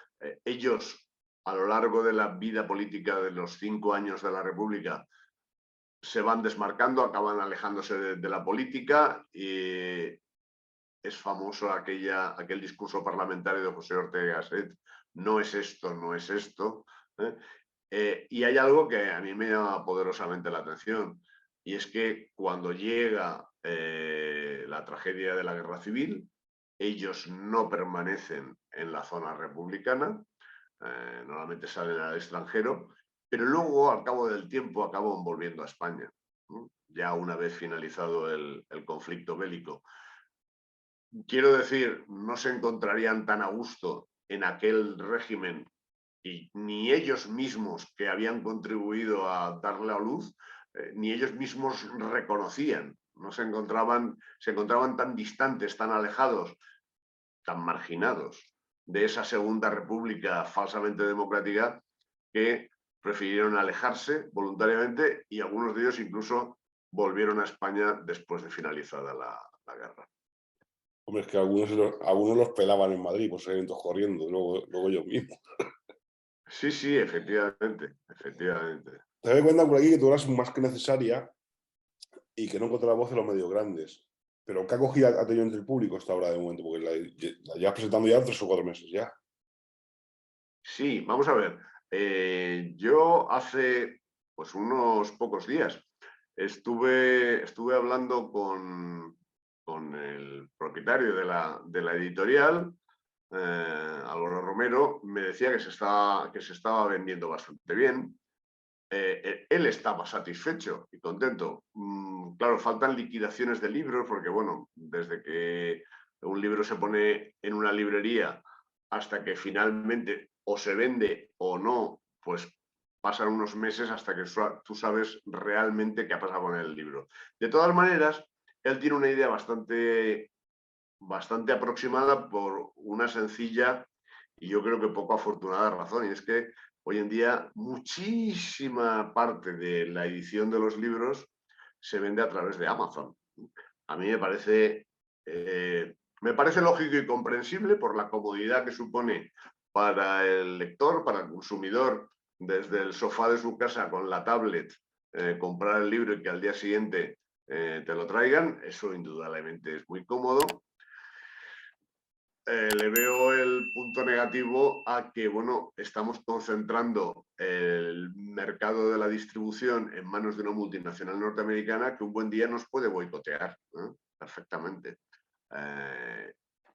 Ellos, a lo largo de la vida política de los 5 años de la República, se van desmarcando, acaban alejándose de la política. Es famoso aquel discurso parlamentario de José Ortega y Gasset: no es esto, no es esto. Y hay algo que a mí me llama poderosamente la atención, y es que cuando llega la tragedia de la Guerra Civil, ellos no permanecen en la zona republicana, normalmente salen al extranjero, pero luego, al cabo del tiempo, acaban volviendo a España, ¿no? Ya una vez finalizado el conflicto bélico. Quiero decir, no se encontrarían tan a gusto en aquel régimen, y ni ellos mismos, que habían contribuido a darle a luz, ni ellos mismos reconocían. No se encontraban tan distantes, tan alejados, tan marginados de esa segunda república falsamente democrática, que prefirieron alejarse voluntariamente, y algunos de ellos incluso volvieron a España después de finalizada la guerra. Hombre, es que algunos los pelaban en Madrid, pues salían todos corriendo, luego ellos mismos. Sí, sí, efectivamente, efectivamente. Te doy cuenta por aquí que tú eras más que necesaria y que no encontró la voz de los medios grandes. Pero ¿qué acogida ha tenido entre el público hasta ahora de momento? Porque la llevas presentando ya 3 o 4 meses ya. Sí, vamos a ver. Yo hace pues unos pocos días estuve hablando con el propietario de la editorial, Álvaro Romero. Me decía que se estaba vendiendo bastante bien. Él estaba satisfecho y contento. Claro, faltan liquidaciones de libros, porque bueno, desde que un libro se pone en una librería hasta que finalmente o se vende o no, pues pasan unos meses hasta que tú sabes realmente qué ha pasado con el libro. De todas maneras, él tiene una idea bastante aproximada, por una sencilla y yo creo que poco afortunada razón, y es que hoy en día muchísima parte de la edición de los libros se vende a través de Amazon. A mí me parece lógico y comprensible, por la comodidad que supone para el lector, para el consumidor, desde el sofá de su casa con la tablet, comprar el libro y que al día siguiente te lo traigan. Eso indudablemente es muy cómodo. Le veo el punto negativo a que, bueno, estamos concentrando el mercado de la distribución en manos de una multinacional norteamericana que un buen día nos puede boicotear, ¿eh? Perfectamente.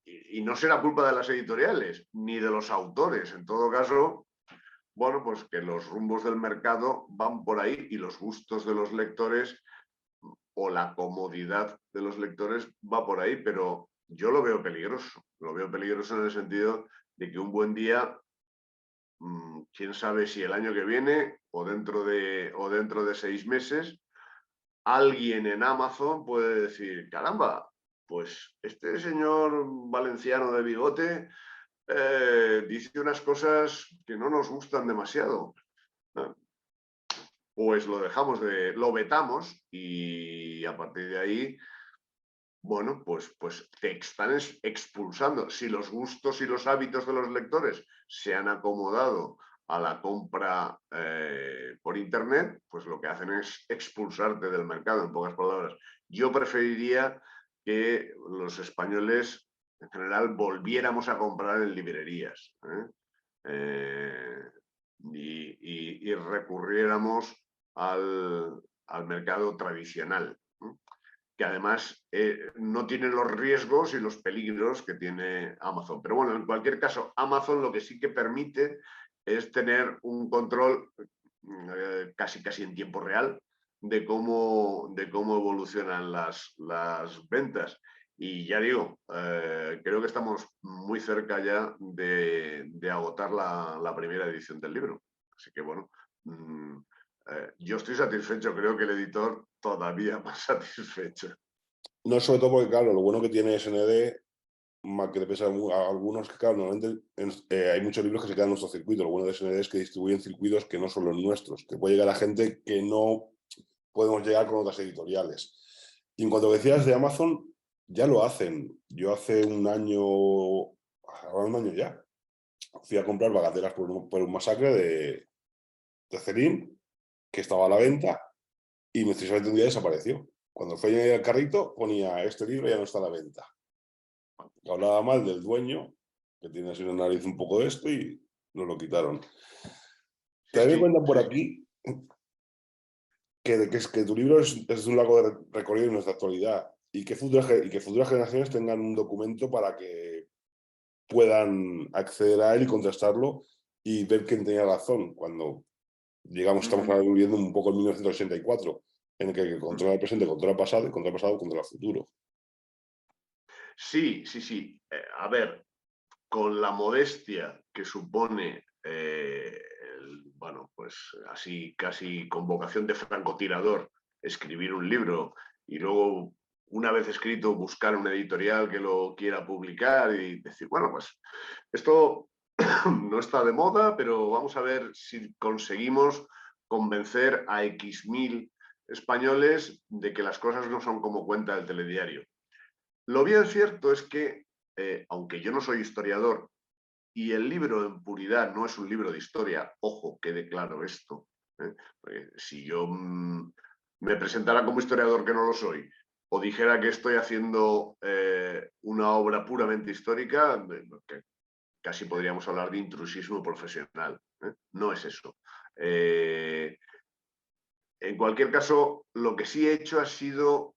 y no será culpa de las editoriales ni de los autores. En todo caso, bueno, pues que los rumbos del mercado van por ahí y los gustos de los lectores o la comodidad de los lectores va por ahí, pero yo lo veo peligroso. Lo veo peligroso en el sentido de que un buen día, quién sabe si el año que viene o dentro de 6 meses, alguien en Amazon puede decir, caramba, pues este señor valenciano de bigote dice unas cosas que no nos gustan demasiado. Pues lo vetamos y a partir de ahí, bueno, pues te están expulsando. Si los gustos y los hábitos de los lectores se han acomodado a la compra por internet, pues lo que hacen es expulsarte del mercado, en pocas palabras. Yo preferiría que los españoles, en general, volviéramos a comprar en librerías y recurriéramos al mercado tradicional, que además no tiene los riesgos y los peligros que tiene Amazon. Pero bueno, en cualquier caso, Amazon lo que sí que permite es tener un control casi en tiempo real de cómo evolucionan las ventas. Y ya digo, creo que estamos muy cerca ya de agotar la primera edición del libro. Así que bueno, yo estoy satisfecho, creo que el editor todavía más satisfecho. No, sobre todo porque, claro, lo bueno que tiene SND, más que le pesa a algunos, que claro, normalmente hay muchos libros que se quedan en nuestro circuito. Lo bueno de SND es que distribuyen circuitos que no son los nuestros, que puede llegar a gente que no podemos llegar con otras editoriales. Y en cuanto decías de Amazon, ya lo hacen. Yo hace un año, ahora un año ya, fui a comprar bagatelas por un masacre de Celine, que estaba a la venta, y misteriosamente un día desapareció. Cuando fue a añadir al carrito, ponía: este libro ya no está a la venta. Hablaba mal del dueño, que tiene así una nariz un poco de esto, y nos lo quitaron. También me cuentan por aquí que tu libro es un largo recorrido en nuestra actualidad y que futuras generaciones tengan un documento para que puedan acceder a él y contrastarlo y ver quién tenía razón cuando, digamos, estamos viviendo un poco en 1984, en el que controla el presente, controla el pasado y controla el pasado, controla el futuro. Sí. A ver, con la modestia que supone, bueno, pues así casi con vocación de francotirador, escribir un libro y luego, una vez escrito, buscar una editorial que lo quiera publicar y decir, bueno, pues esto no está de moda, pero vamos a ver si conseguimos convencer a X mil españoles de que las cosas no son como cuenta el telediario. Lo bien cierto es que, aunque yo no soy historiador y el libro en puridad no es un libro de historia, ojo, quede claro esto, si yo me presentara como historiador, que no lo soy, o dijera que estoy haciendo una obra puramente histórica, que casi podríamos hablar de intrusismo profesional. No es eso. En cualquier caso, lo que sí he hecho ha sido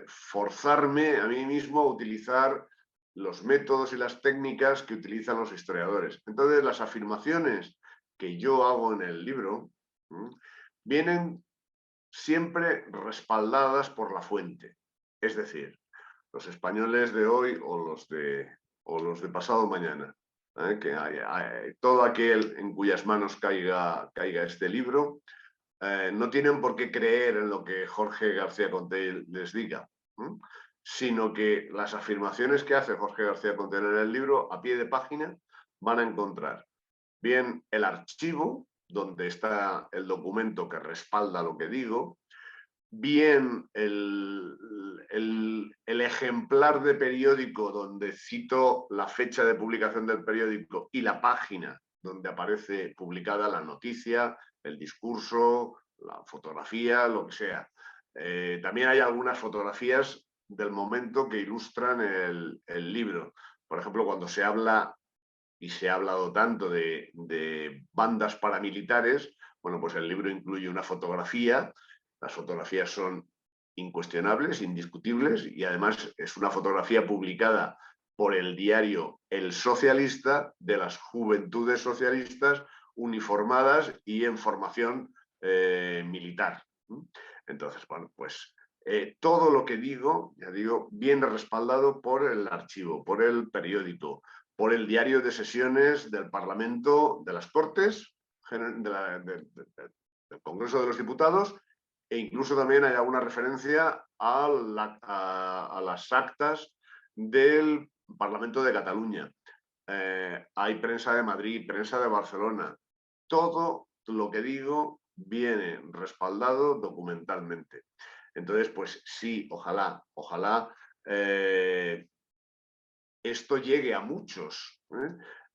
forzarme a mí mismo a utilizar los métodos y las técnicas que utilizan los historiadores. Entonces, las afirmaciones que yo hago en el libro vienen siempre respaldadas por la fuente. Es decir, los españoles de hoy o los de pasado mañana, que todo aquel en cuyas manos caiga este libro, no tienen por qué creer en lo que Jorge García Conté les diga, sino que las afirmaciones que hace Jorge García Conté en el libro, a pie de página, van a encontrar bien el archivo, donde está el documento que respalda lo que digo, bien el ejemplar de periódico donde cito la fecha de publicación del periódico y la página donde aparece publicada la noticia, el discurso, la fotografía, lo que sea. También hay algunas fotografías del momento que ilustran el libro. Por ejemplo, cuando se habla, y se ha hablado tanto de bandas paramilitares, bueno, pues el libro incluye una fotografía. Las fotografías son incuestionables, indiscutibles, y además es una fotografía publicada por el diario El Socialista, de las juventudes socialistas uniformadas y en formación militar. Entonces, bueno, pues todo lo que digo, ya digo, viene respaldado por el archivo, por el periódico, por el diario de sesiones del Parlamento, de las Cortes, del Congreso de los Diputados, e incluso también hay alguna referencia a las actas del Parlamento de Cataluña. Hay prensa de Madrid, prensa de Barcelona. Todo lo que digo viene respaldado documentalmente. Entonces, pues sí, ojalá esto llegue a muchos,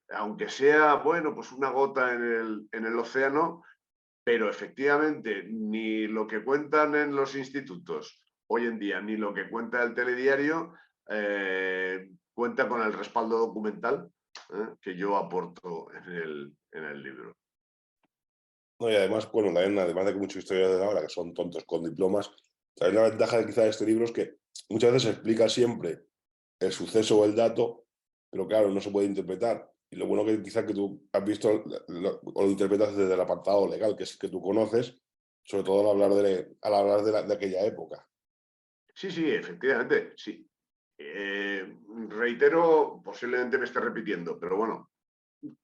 aunque sea, bueno, pues una gota en el océano, pero efectivamente ni lo que cuentan en los institutos hoy en día, ni lo que cuenta el telediario, cuenta con el respaldo documental que yo aporto en el libro. No, y además, bueno, también, además de que muchos historiadores de ahora que son tontos con diplomas, también la ventaja quizá de este libro es que muchas veces se explica siempre el suceso o el dato, pero claro, no se puede interpretar. Y lo bueno que quizá que tú has visto o lo interpretas desde el apartado legal, que es que tú conoces, sobre todo al hablar de aquella época. Sí, sí, efectivamente, sí. Reitero, posiblemente me esté repitiendo, pero bueno,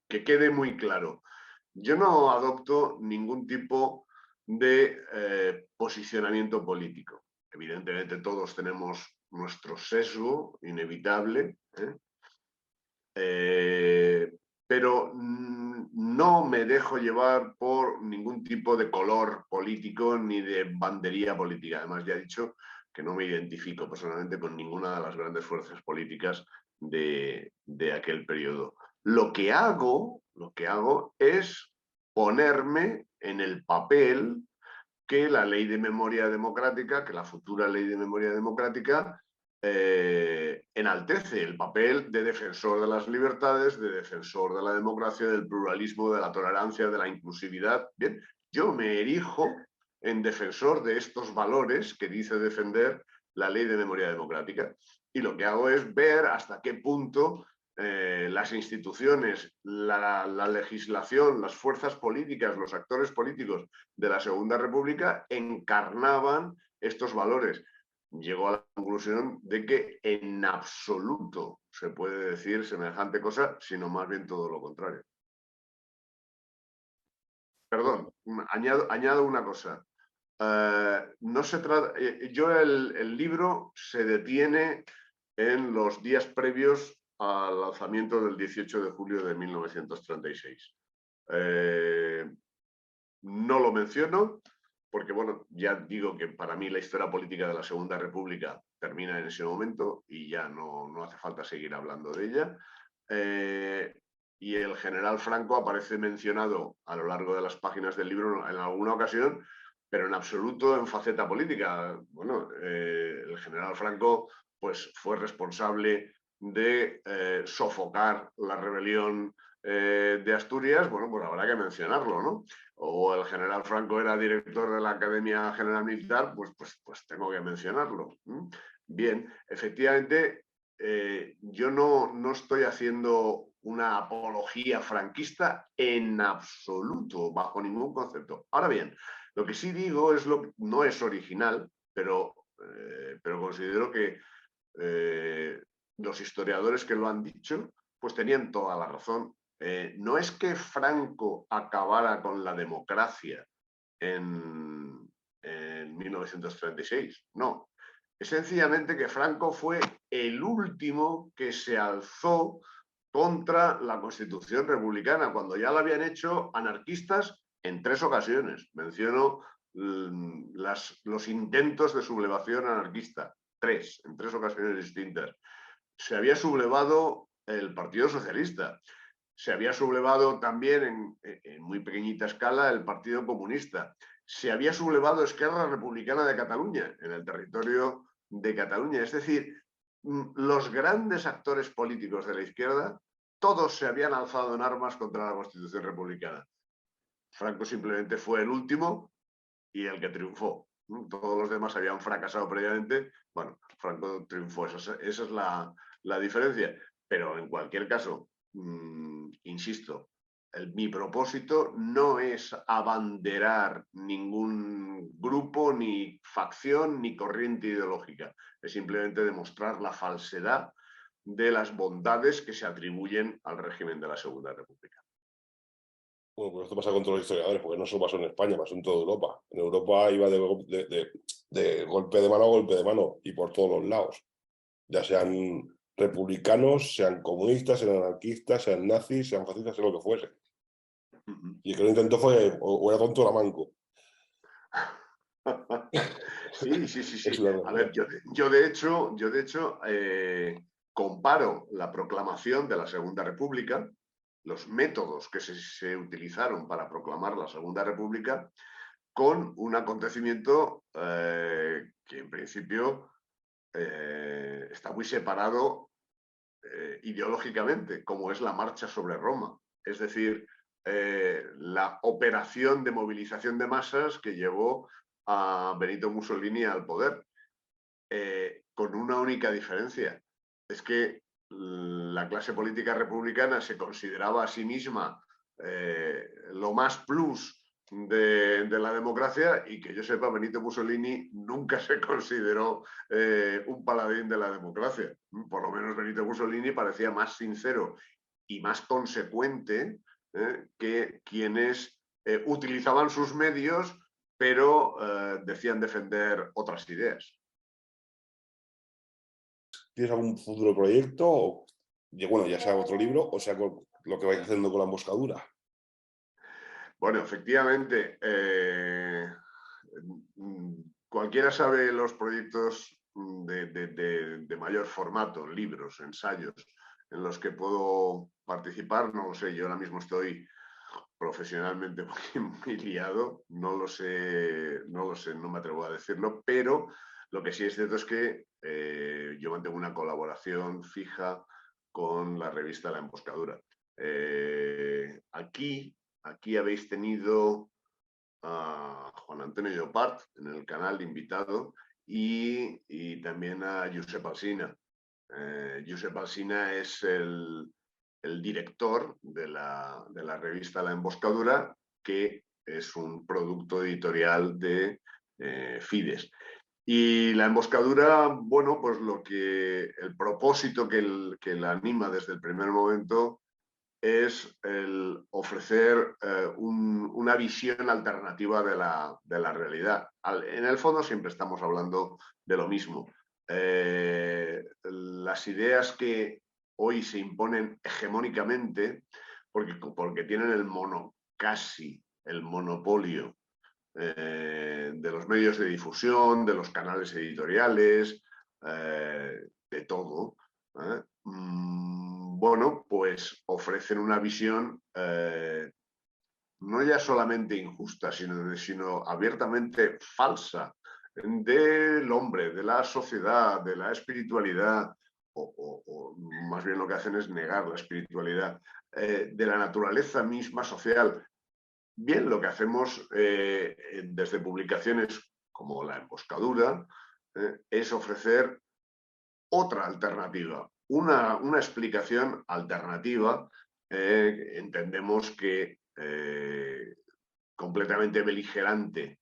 que quede muy claro. Yo no adopto ningún tipo de posicionamiento político. Evidentemente todos tenemos nuestro sesgo inevitable, pero no me dejo llevar por ningún tipo de color político ni de bandería política. Además, ya he dicho que no me identifico personalmente con ninguna de las grandes fuerzas políticas de aquel periodo. Lo que hago es ponerme en el papel que la ley de memoria democrática, que la futura ley de memoria democrática, enaltece el papel de defensor de las libertades, de defensor de la democracia, del pluralismo, de la tolerancia, de la inclusividad. Bien, yo me erijo en defensor de estos valores que dice defender la ley de memoria democrática. Y lo que hago es ver hasta qué punto las instituciones, la legislación, las fuerzas políticas, los actores políticos de la Segunda República encarnaban estos valores. Llegó a la conclusión de que en absoluto se puede decir semejante cosa, sino más bien todo lo contrario. Perdón, añado una cosa. No se trata, el libro se detiene en los días previos al lanzamiento del 18 de julio de 1936. No lo menciono porque, bueno, ya digo que para mí la historia política de la Segunda República termina en ese momento y ya no hace falta seguir hablando de ella. Y el general Franco aparece mencionado a lo largo de las páginas del libro en alguna ocasión, pero en absoluto en faceta política. Bueno, el general Franco pues, fue responsable de sofocar la rebelión de Asturias. Bueno, pues habrá que mencionarlo, ¿no? O el general Franco era director de la Academia General Militar, pues tengo que mencionarlo. Bien, efectivamente, yo no estoy haciendo una apología franquista en absoluto, bajo ningún concepto. Ahora bien, lo que sí digo no es original, pero considero que los historiadores que lo han dicho, pues tenían toda la razón. No es que Franco acabara con la democracia en 1936, no. Es sencillamente que Franco fue el último que se alzó contra la Constitución republicana, cuando ya la habían hecho anarquistas en 3 ocasiones. Menciono los intentos de sublevación anarquista, en 3 ocasiones distintas. Se había sublevado el Partido Socialista, se había sublevado también en muy pequeñita escala el Partido Comunista, se había sublevado Esquerra Republicana de Cataluña, en el territorio de Cataluña. Es decir, los grandes actores políticos de la izquierda, todos se habían alzado en armas contra la Constitución republicana. Franco simplemente fue el último y el que triunfó. Todos los demás habían fracasado previamente. Bueno, Franco triunfó. Esa es la diferencia. Pero en cualquier caso, insisto, mi propósito no es abanderar ningún grupo, ni facción, ni corriente ideológica. Es simplemente demostrar la falsedad de las bondades que se atribuyen al régimen de la Segunda República. Bueno, pues esto pasa con todos los historiadores, porque no solo pasó en España, pasó en toda Europa. En Europa iba de golpe de mano a golpe de mano y por todos los lados. Ya sean republicanos, sean comunistas, sean anarquistas, sean nazis, sean fascistas, sea lo que fuese. Y el que lo intentó fue, o era tonto o era manco. Sí, sí, sí, Es sí. la A ver, realidad. yo de hecho comparo la proclamación de la Segunda República, los métodos que se utilizaron para proclamar la Segunda República, con un acontecimiento que en principio está muy separado ideológicamente, como es la marcha sobre Roma. Es decir, la operación de movilización de masas que llevó a Benito Mussolini al poder, con una única diferencia. Es que la clase política republicana se consideraba a sí misma lo más plus de la democracia, y que yo sepa, Benito Mussolini nunca se consideró un paladín de la democracia. Por lo menos Benito Mussolini parecía más sincero y más consecuente que quienes utilizaban sus medios, pero decían defender otras ideas. ¿Tienes algún futuro proyecto? O, bueno, ya sea otro libro, o sea lo que vais haciendo con la emboscadura. Bueno, efectivamente, cualquiera sabe los proyectos de mayor formato, libros, ensayos, en los que puedo participar. No lo sé, yo ahora mismo estoy profesionalmente muy liado, no lo sé, no me atrevo a decirlo, pero lo que sí es cierto es que yo mantengo una colaboración fija con la revista La Emboscadura. Aquí habéis tenido a Juan Antonio Llopart en el canal de invitado, y también a Josep Alsina. Josep Alsina es el director de la revista La Emboscadura, que es un producto editorial de Fides. Y La Emboscadura, bueno, pues el propósito que la anima desde el primer momento es el ofrecer una visión alternativa de la realidad. En el fondo siempre estamos hablando de lo mismo. Las ideas que hoy se imponen hegemónicamente, porque tienen casi el monopolio de los medios de difusión, de los canales editoriales, de todo, bueno, pues ofrecen una visión no ya solamente injusta, sino abiertamente falsa del hombre, de la sociedad, de la espiritualidad, o más bien lo que hacen es negar la espiritualidad, de la naturaleza misma social. Bien, lo que hacemos desde publicaciones como La Emboscadura es ofrecer otra alternativa, una explicación alternativa. Entendemos que completamente beligerante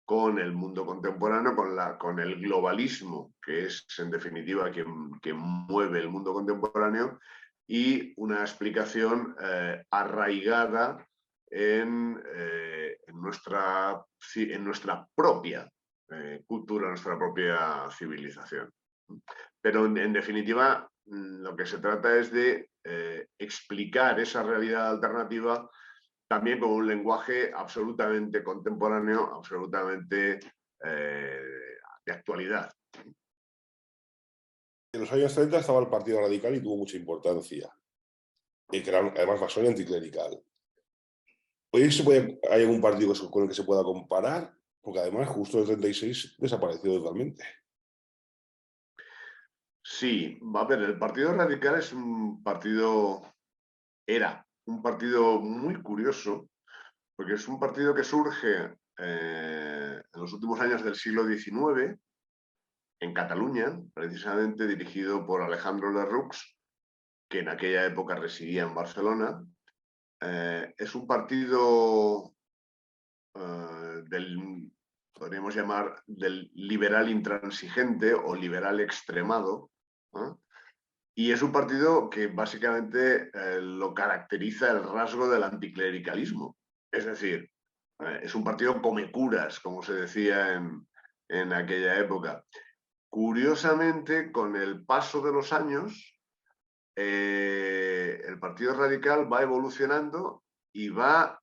con el mundo contemporáneo, con el globalismo, que es en definitiva quien mueve el mundo contemporáneo, y una explicación arraigada en nuestra propia cultura, nuestra propia civilización. Pero en definitiva, lo que se trata es de explicar esa realidad alternativa también con un lenguaje absolutamente contemporáneo, absolutamente de actualidad. En los años 30 estaba el Partido Radical y tuvo mucha importancia. Y que era además masón y anticlerical. ¿Hoy hay algún partido con el que se pueda comparar? Porque además justo en el 36 desapareció totalmente. Sí, a ver, el Partido Radical era un partido muy curioso, porque es un partido que surge en los últimos años del siglo XIX, en Cataluña, precisamente dirigido por Alejandro Lerroux, que en aquella época residía en Barcelona. Es un partido podríamos llamar, del liberal intransigente o liberal extremado, ¿eh? Y es un partido que básicamente lo caracteriza el rasgo del anticlericalismo. Es decir, es un partido comecuras, como se decía en aquella época. Curiosamente, con el paso de los años, el Partido Radical va evolucionando y va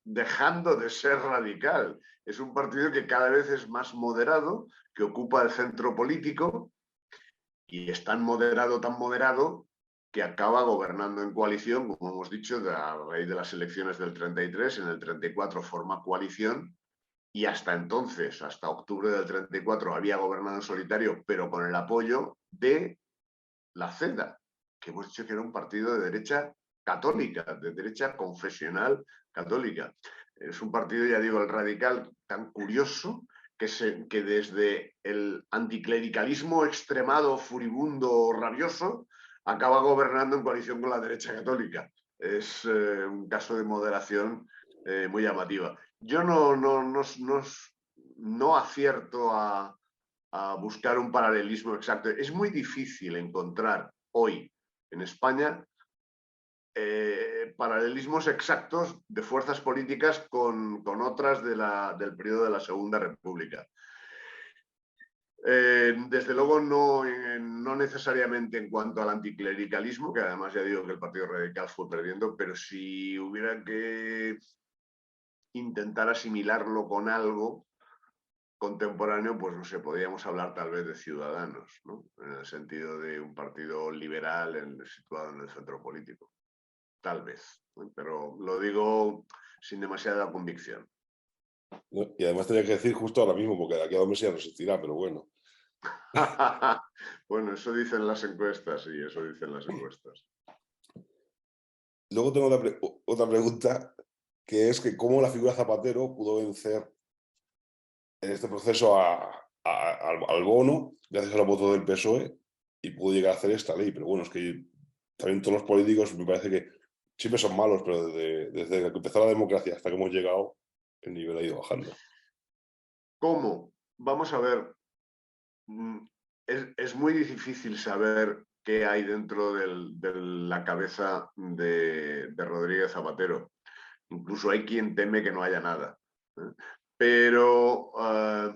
dejando de ser radical. Es un partido que cada vez es más moderado, que ocupa el centro político y es tan moderado, que acaba gobernando en coalición, como hemos dicho, a raíz de las elecciones del 33, en el 34 forma coalición y hasta entonces, hasta octubre del 34, había gobernado en solitario, pero con el apoyo de la CEDA, que hemos dicho que era un partido de derecha católica, de derecha confesional católica. Es un partido, ya digo, el radical tan curioso que desde el anticlericalismo extremado, furibundo, rabioso, acaba gobernando en coalición con la derecha católica. Es un caso de moderación muy llamativa. Yo no acierto a buscar un paralelismo exacto. Es muy difícil encontrar hoy en España paralelismos exactos de fuerzas políticas con otras del periodo de la Segunda República. Desde luego no necesariamente en cuanto al anticlericalismo, que además ya digo que el Partido Radical fue perdiendo, pero si hubiera que intentar asimilarlo con algo contemporáneo, pues no sé, podríamos hablar tal vez de Ciudadanos, ¿no? En el sentido de un partido liberal situado en el centro político. Tal vez, ¿no? Pero lo digo sin demasiada convicción. Y además tenía que decir justo ahora mismo, porque de aquí a 2 meses ya no existirá, pero bueno. Bueno, eso dicen las encuestas, sí, eso dicen las encuestas. Luego tengo otra pregunta, que es que cómo la figura Zapatero pudo vencer en este proceso al Bono, gracias a los votos del PSOE, y pudo llegar a hacer esta ley. Pero bueno, es que también todos los políticos me parece que siempre son malos, pero desde que empezó la democracia hasta que hemos llegado, el nivel ha ido bajando. ¿Cómo? Vamos a ver. Es muy difícil saber qué hay dentro de la cabeza de Rodríguez Zapatero. Incluso hay quien teme que no haya nada. Pero a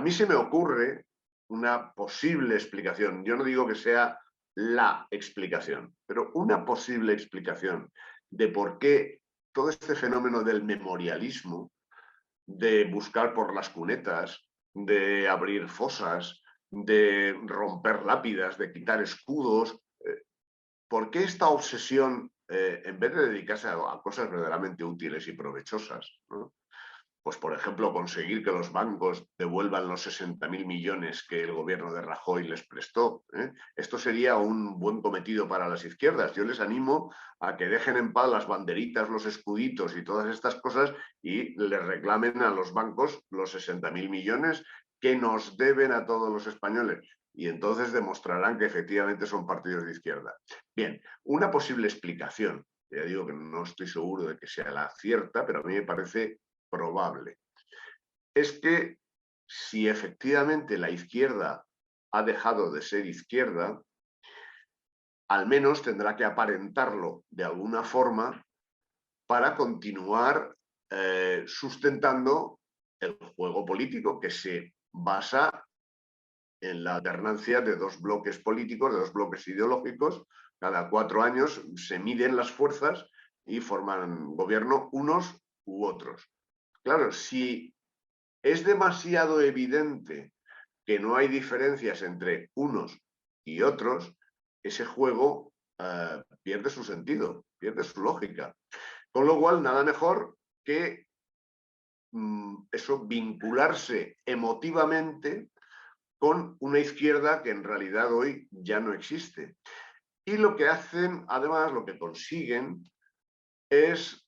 mí se me ocurre una posible explicación. Yo no digo que sea la explicación, pero una posible explicación de por qué todo este fenómeno del memorialismo, de buscar por las cunetas, de abrir fosas, de romper lápidas, de quitar escudos, ¿por qué esta obsesión, en vez de dedicarse a cosas verdaderamente útiles y provechosas, ¿no? Pues, por ejemplo, conseguir que los bancos devuelvan los 60.000 millones que el gobierno de Rajoy les prestó, ¿eh? Esto sería un buen cometido para las izquierdas. Yo les animo a que dejen en paz las banderitas, los escuditos y todas estas cosas y les reclamen a los bancos los 60.000 millones que nos deben a todos los españoles. Y entonces demostrarán que efectivamente son partidos de izquierda. Bien, una posible explicación, ya digo que no estoy seguro de que sea la cierta, pero a mí me parece probable, es que si efectivamente la izquierda ha dejado de ser izquierda, al menos tendrá que aparentarlo de alguna forma para continuar sustentando el juego político que se basa en la alternancia de dos bloques políticos, de dos bloques ideológicos. Cada 4 años se miden las fuerzas y forman gobierno unos u otros. Claro, si es demasiado evidente que no hay diferencias entre unos y otros, ese juego pierde su sentido, pierde su lógica. Con lo cual, nada mejor que eso, vincularse emotivamente con una izquierda que en realidad hoy ya no existe. Y lo que hacen, además, lo que consiguen es,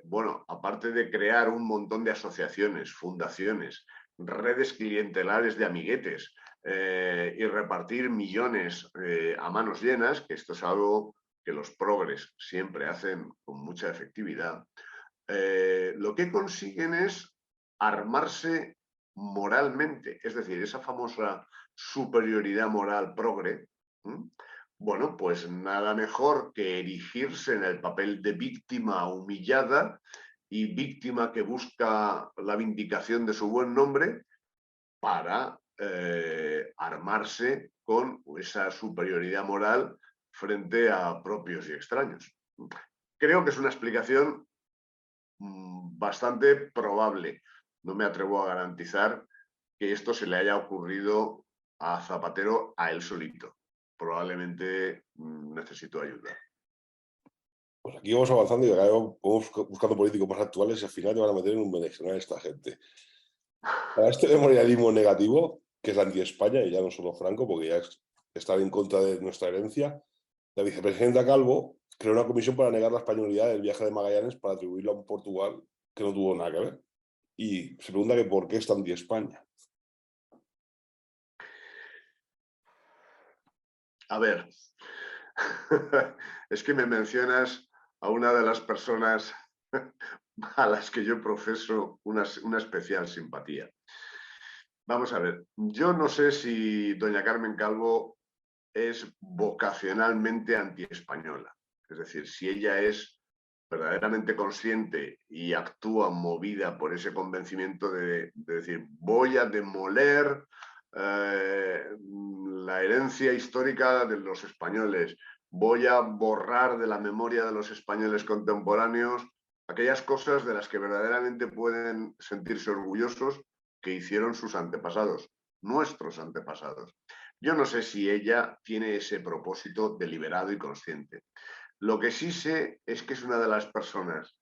bueno, aparte de crear un montón de asociaciones, fundaciones, redes clientelares de amiguetes y repartir millones a manos llenas, que esto es algo que los progres siempre hacen con mucha efectividad, lo que consiguen es armarse moralmente, es decir, esa famosa superioridad moral progre. Bueno, pues nada mejor que erigirse en el papel de víctima humillada y víctima que busca la vindicación de su buen nombre para armarse con esa superioridad moral frente a propios y extraños. Creo que es una explicación bastante probable. No me atrevo a garantizar que esto se le haya ocurrido a Zapatero a él solito. Probablemente necesito ayuda. Pues aquí vamos avanzando y vamos buscando políticos más actuales y al final te van a meter en un berenjenal esta gente. Para este memorialismo negativo, que es la anti-España, y ya no solo Franco, porque ya está en contra de nuestra herencia, la vicepresidenta Calvo creó una comisión para negar la españolidad del viaje de Magallanes para atribuirlo a un Portugal que no tuvo nada que ver. Y se pregunta que por qué es anti-España. A ver, es que me mencionas a una de las personas a las que yo profeso una especial simpatía. Vamos a ver, yo no sé si doña Carmen Calvo es vocacionalmente antiespañola. Es decir, si ella es verdaderamente consciente y actúa movida por ese convencimiento de decir, voy a demoler la herencia histórica de los españoles, voy a borrar de la memoria de los españoles contemporáneos aquellas cosas de las que verdaderamente pueden sentirse orgullosos que hicieron sus antepasados, nuestros antepasados. Yo no sé si ella tiene ese propósito deliberado y consciente. Lo que sí sé es que es una de las personas,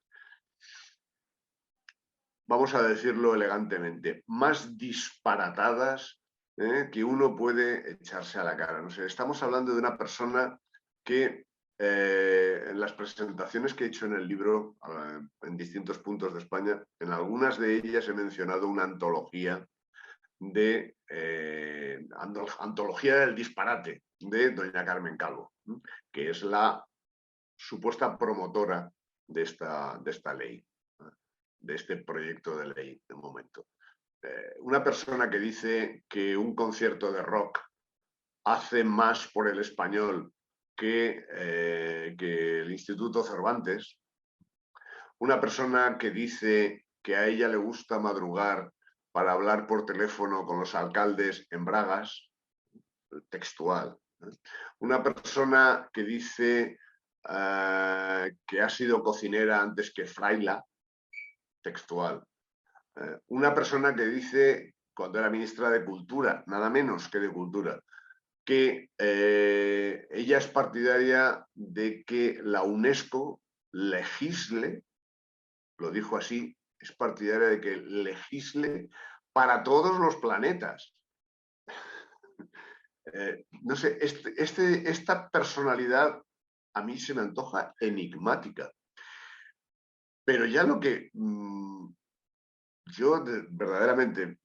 vamos a decirlo elegantemente, más disparatadas que uno puede echarse a la cara. No sé, estamos hablando de una persona que en las presentaciones que he hecho en el libro, en distintos puntos de España, en algunas de ellas he mencionado una antología de antología del disparate de doña Carmen Calvo, que es la supuesta promotora de esta ley, de este proyecto de ley de momento. Una persona que dice que un concierto de rock hace más por el español que el Instituto Cervantes, una persona que dice que a ella le gusta madrugar para hablar por teléfono con los alcaldes en Bragas, textual. Una persona que dice que ha sido cocinera antes que fraila, textual. Una persona que dice, cuando era ministra de Cultura, nada menos que de Cultura, que ella es partidaria de que la UNESCO legisle, lo dijo así, es partidaria de que legisle para todos los planetas. No sé, esta personalidad a mí se me antoja enigmática. Pero ya lo que yo verdaderamente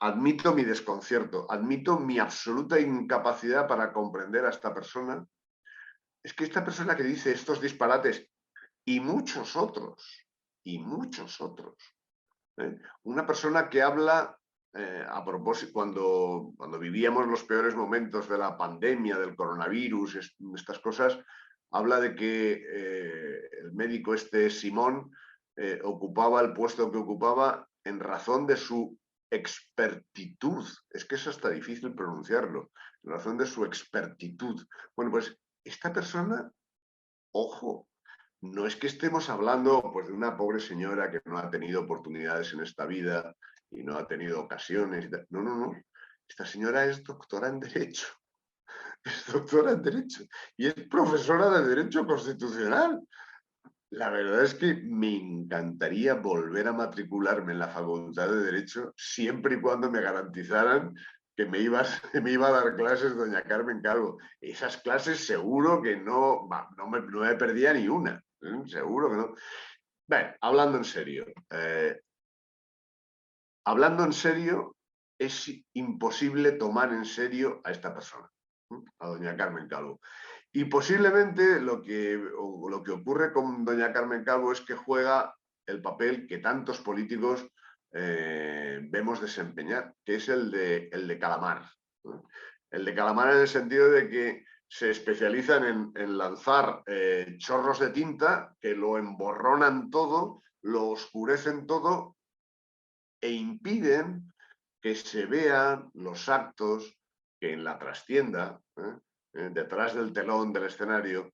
admito mi desconcierto, admito mi absoluta incapacidad para comprender a esta persona, es que esta persona que dice estos disparates y muchos otros, una persona que habla a propósito, cuando vivíamos los peores momentos de la pandemia, del coronavirus, estas cosas, habla de que el médico Simón ocupaba el puesto que ocupaba en razón de su expertitud. Es que es hasta difícil pronunciarlo. En razón de su expertitud. Bueno, pues esta persona, ojo, no es que estemos hablando pues, de una pobre señora que no ha tenido oportunidades en esta vida y no ha tenido ocasiones. No, no, no. Esta señora es doctora en Derecho. Es doctora en Derecho y es profesora de Derecho Constitucional. La verdad es que me encantaría volver a matricularme en la Facultad de Derecho siempre y cuando me garantizaran que me iba a dar clases doña Carmen Calvo. Esas clases seguro que no me perdía ni una. Seguro que no. Bueno, hablando en serio. hablando en serio, es imposible tomar en serio a esta persona, a doña Carmen Calvo. Y posiblemente lo que ocurre con doña Carmen Calvo es que juega el papel que tantos políticos vemos desempeñar, que es el de calamar. El de calamar en el sentido de que se especializan en lanzar chorros de tinta que lo emborronan todo, lo oscurecen todo e impiden que se vean los actos que en la trastienda, detrás del telón del escenario,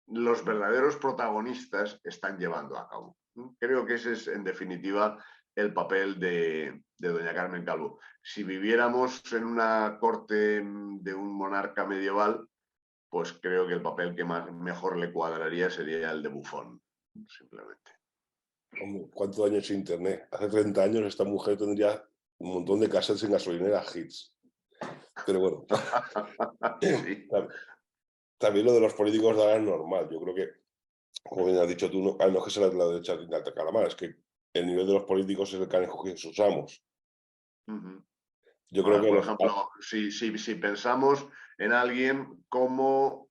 los verdaderos protagonistas están llevando a cabo. Creo que ese es, en definitiva, el papel de doña Carmen Calvo. Si viviéramos en una corte de un monarca medieval, pues creo que el papel que mejor le cuadraría sería el de bufón, simplemente. ¿Cuántos años sin internet? Hace 30 años esta mujer tendría un montón de cassettes en gasolinera hits. Pero bueno, Sí. también lo de los políticos de ahora es normal. Yo creo que, como bien has dicho tú, no es que sea la derecha de alta calamar, es que el nivel de los políticos es el que han escogido sus amos. Yo creo Ahora, que por ejemplo, si pensamos en alguien como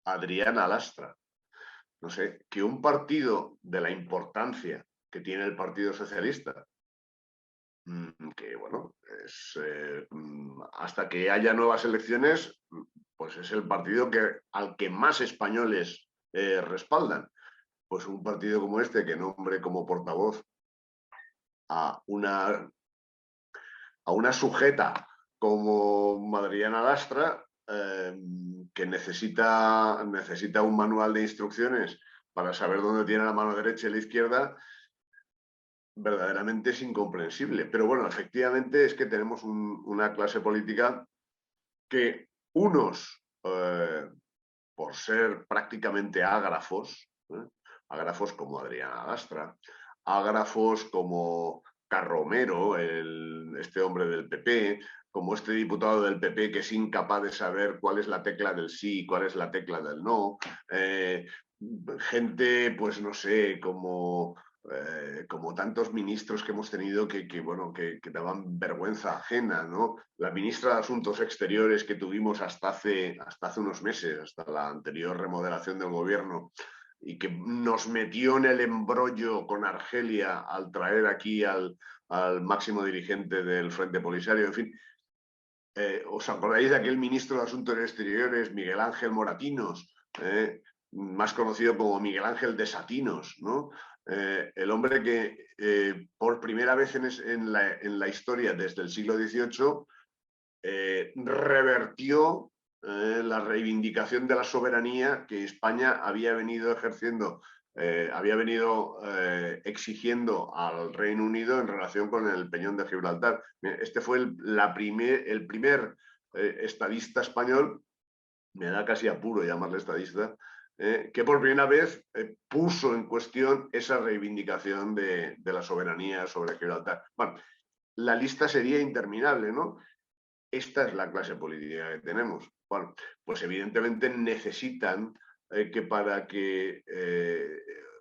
Adriana Lastra, no sé, que un partido de la importancia que tiene el Partido Socialista, que bueno, es, hasta que haya nuevas elecciones, pues es el partido al que más españoles respaldan. Pues un partido como este, que nombre como portavoz a una sujeta como Adriana Lastra, que necesita un manual de instrucciones para saber dónde tiene la mano derecha y la izquierda, verdaderamente es incomprensible. Pero bueno, efectivamente es que tenemos una clase política que unos, por ser prácticamente ágrafos, ágrafos como Adriana Lastra, ágrafos como Carromero, este hombre del PP, como este diputado del PP que es incapaz de saber cuál es la tecla del sí y cuál es la tecla del no, gente, pues no sé, como tantos ministros que hemos tenido que daban vergüenza ajena, ¿no? La ministra de Asuntos Exteriores que tuvimos hasta hace unos meses, hasta la anterior remodelación del gobierno, y que nos metió en el embrollo con Argelia al traer aquí al máximo dirigente del Frente Polisario, en fin. ¿Os acordáis de aquel ministro de Asuntos Exteriores, Miguel Ángel Moratinos, más conocido como Miguel Ángel de Satinos, ¿no? El hombre que por primera vez en la historia desde el siglo XVIII revertió la reivindicación de la soberanía que España había venido ejerciendo, había venido exigiendo al Reino Unido en relación con el Peñón de Gibraltar. Este fue el primer estadista español, me da casi apuro llamarle estadista, que por primera vez puso en cuestión esa reivindicación de la soberanía sobre Gibraltar. Bueno, la lista sería interminable, ¿no? Esta es la clase política que tenemos. Bueno, pues evidentemente necesitan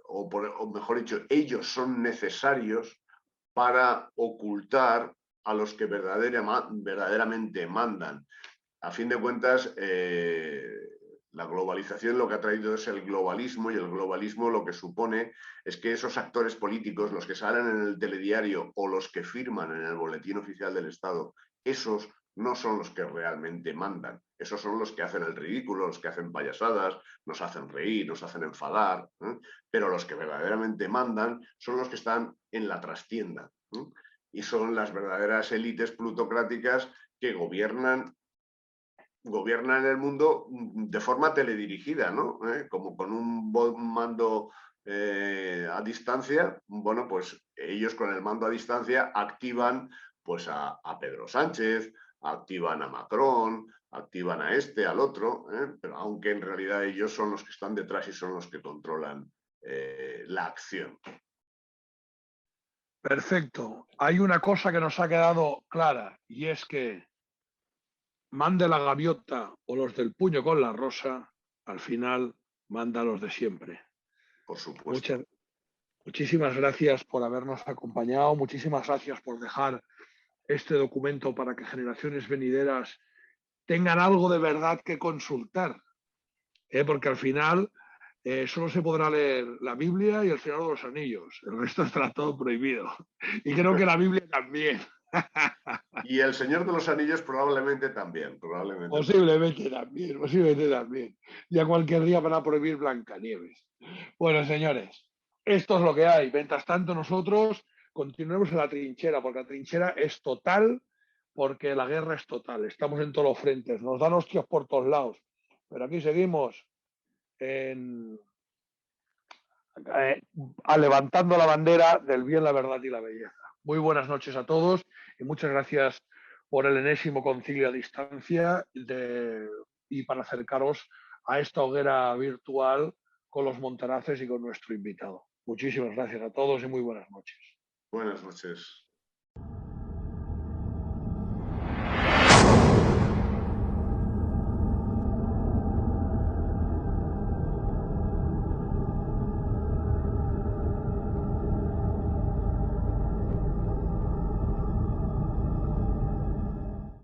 o mejor dicho, ellos son necesarios para ocultar a los que verdaderamente mandan. A fin de cuentas, la globalización lo que ha traído es el globalismo, y el globalismo lo que supone es que esos actores políticos, los que salen en el telediario o los que firman en el boletín oficial del Estado, esos no son los que realmente mandan. Esos son los que hacen el ridículo, los que hacen payasadas, nos hacen reír, nos hacen enfadar, pero los que verdaderamente mandan son los que están en la trastienda, y son las verdaderas élites plutocráticas que gobiernan el mundo de forma teledirigida, ¿no? Como con un mando a distancia. Bueno, pues ellos con el mando a distancia activan pues a Pedro Sánchez, activan a Macron, activan a este, al otro, pero aunque en realidad ellos son los que están detrás y son los que controlan la acción. Perfecto. Hay una cosa que nos ha quedado clara, y es que mande la gaviota o los del puño con la rosa, al final manda los de siempre. Por supuesto. Muchísimas gracias por habernos acompañado, muchísimas gracias por dejar este documento para que generaciones venideras tengan algo de verdad que consultar, porque al final solo se podrá leer la Biblia y el Señor de los Anillos, el resto estará todo prohibido. Y creo que la Biblia también. Y El Señor de los Anillos probablemente también, Posiblemente también, posiblemente también. Ya cualquier día van a prohibir Blancanieves. Bueno, señores, esto es lo que hay. Mientras tanto, nosotros continuemos en la trinchera, porque la trinchera es total, porque la guerra es total. Estamos en todos los frentes, nos dan hostias por todos lados. Pero aquí seguimos en, eh, levantando la bandera del bien, la verdad y la belleza. Muy buenas noches a todos y muchas gracias por el enésimo concilio a distancia y para acercaros a esta hoguera virtual con los montaraces y con nuestro invitado. Muchísimas gracias a todos y muy buenas noches. buenas noches.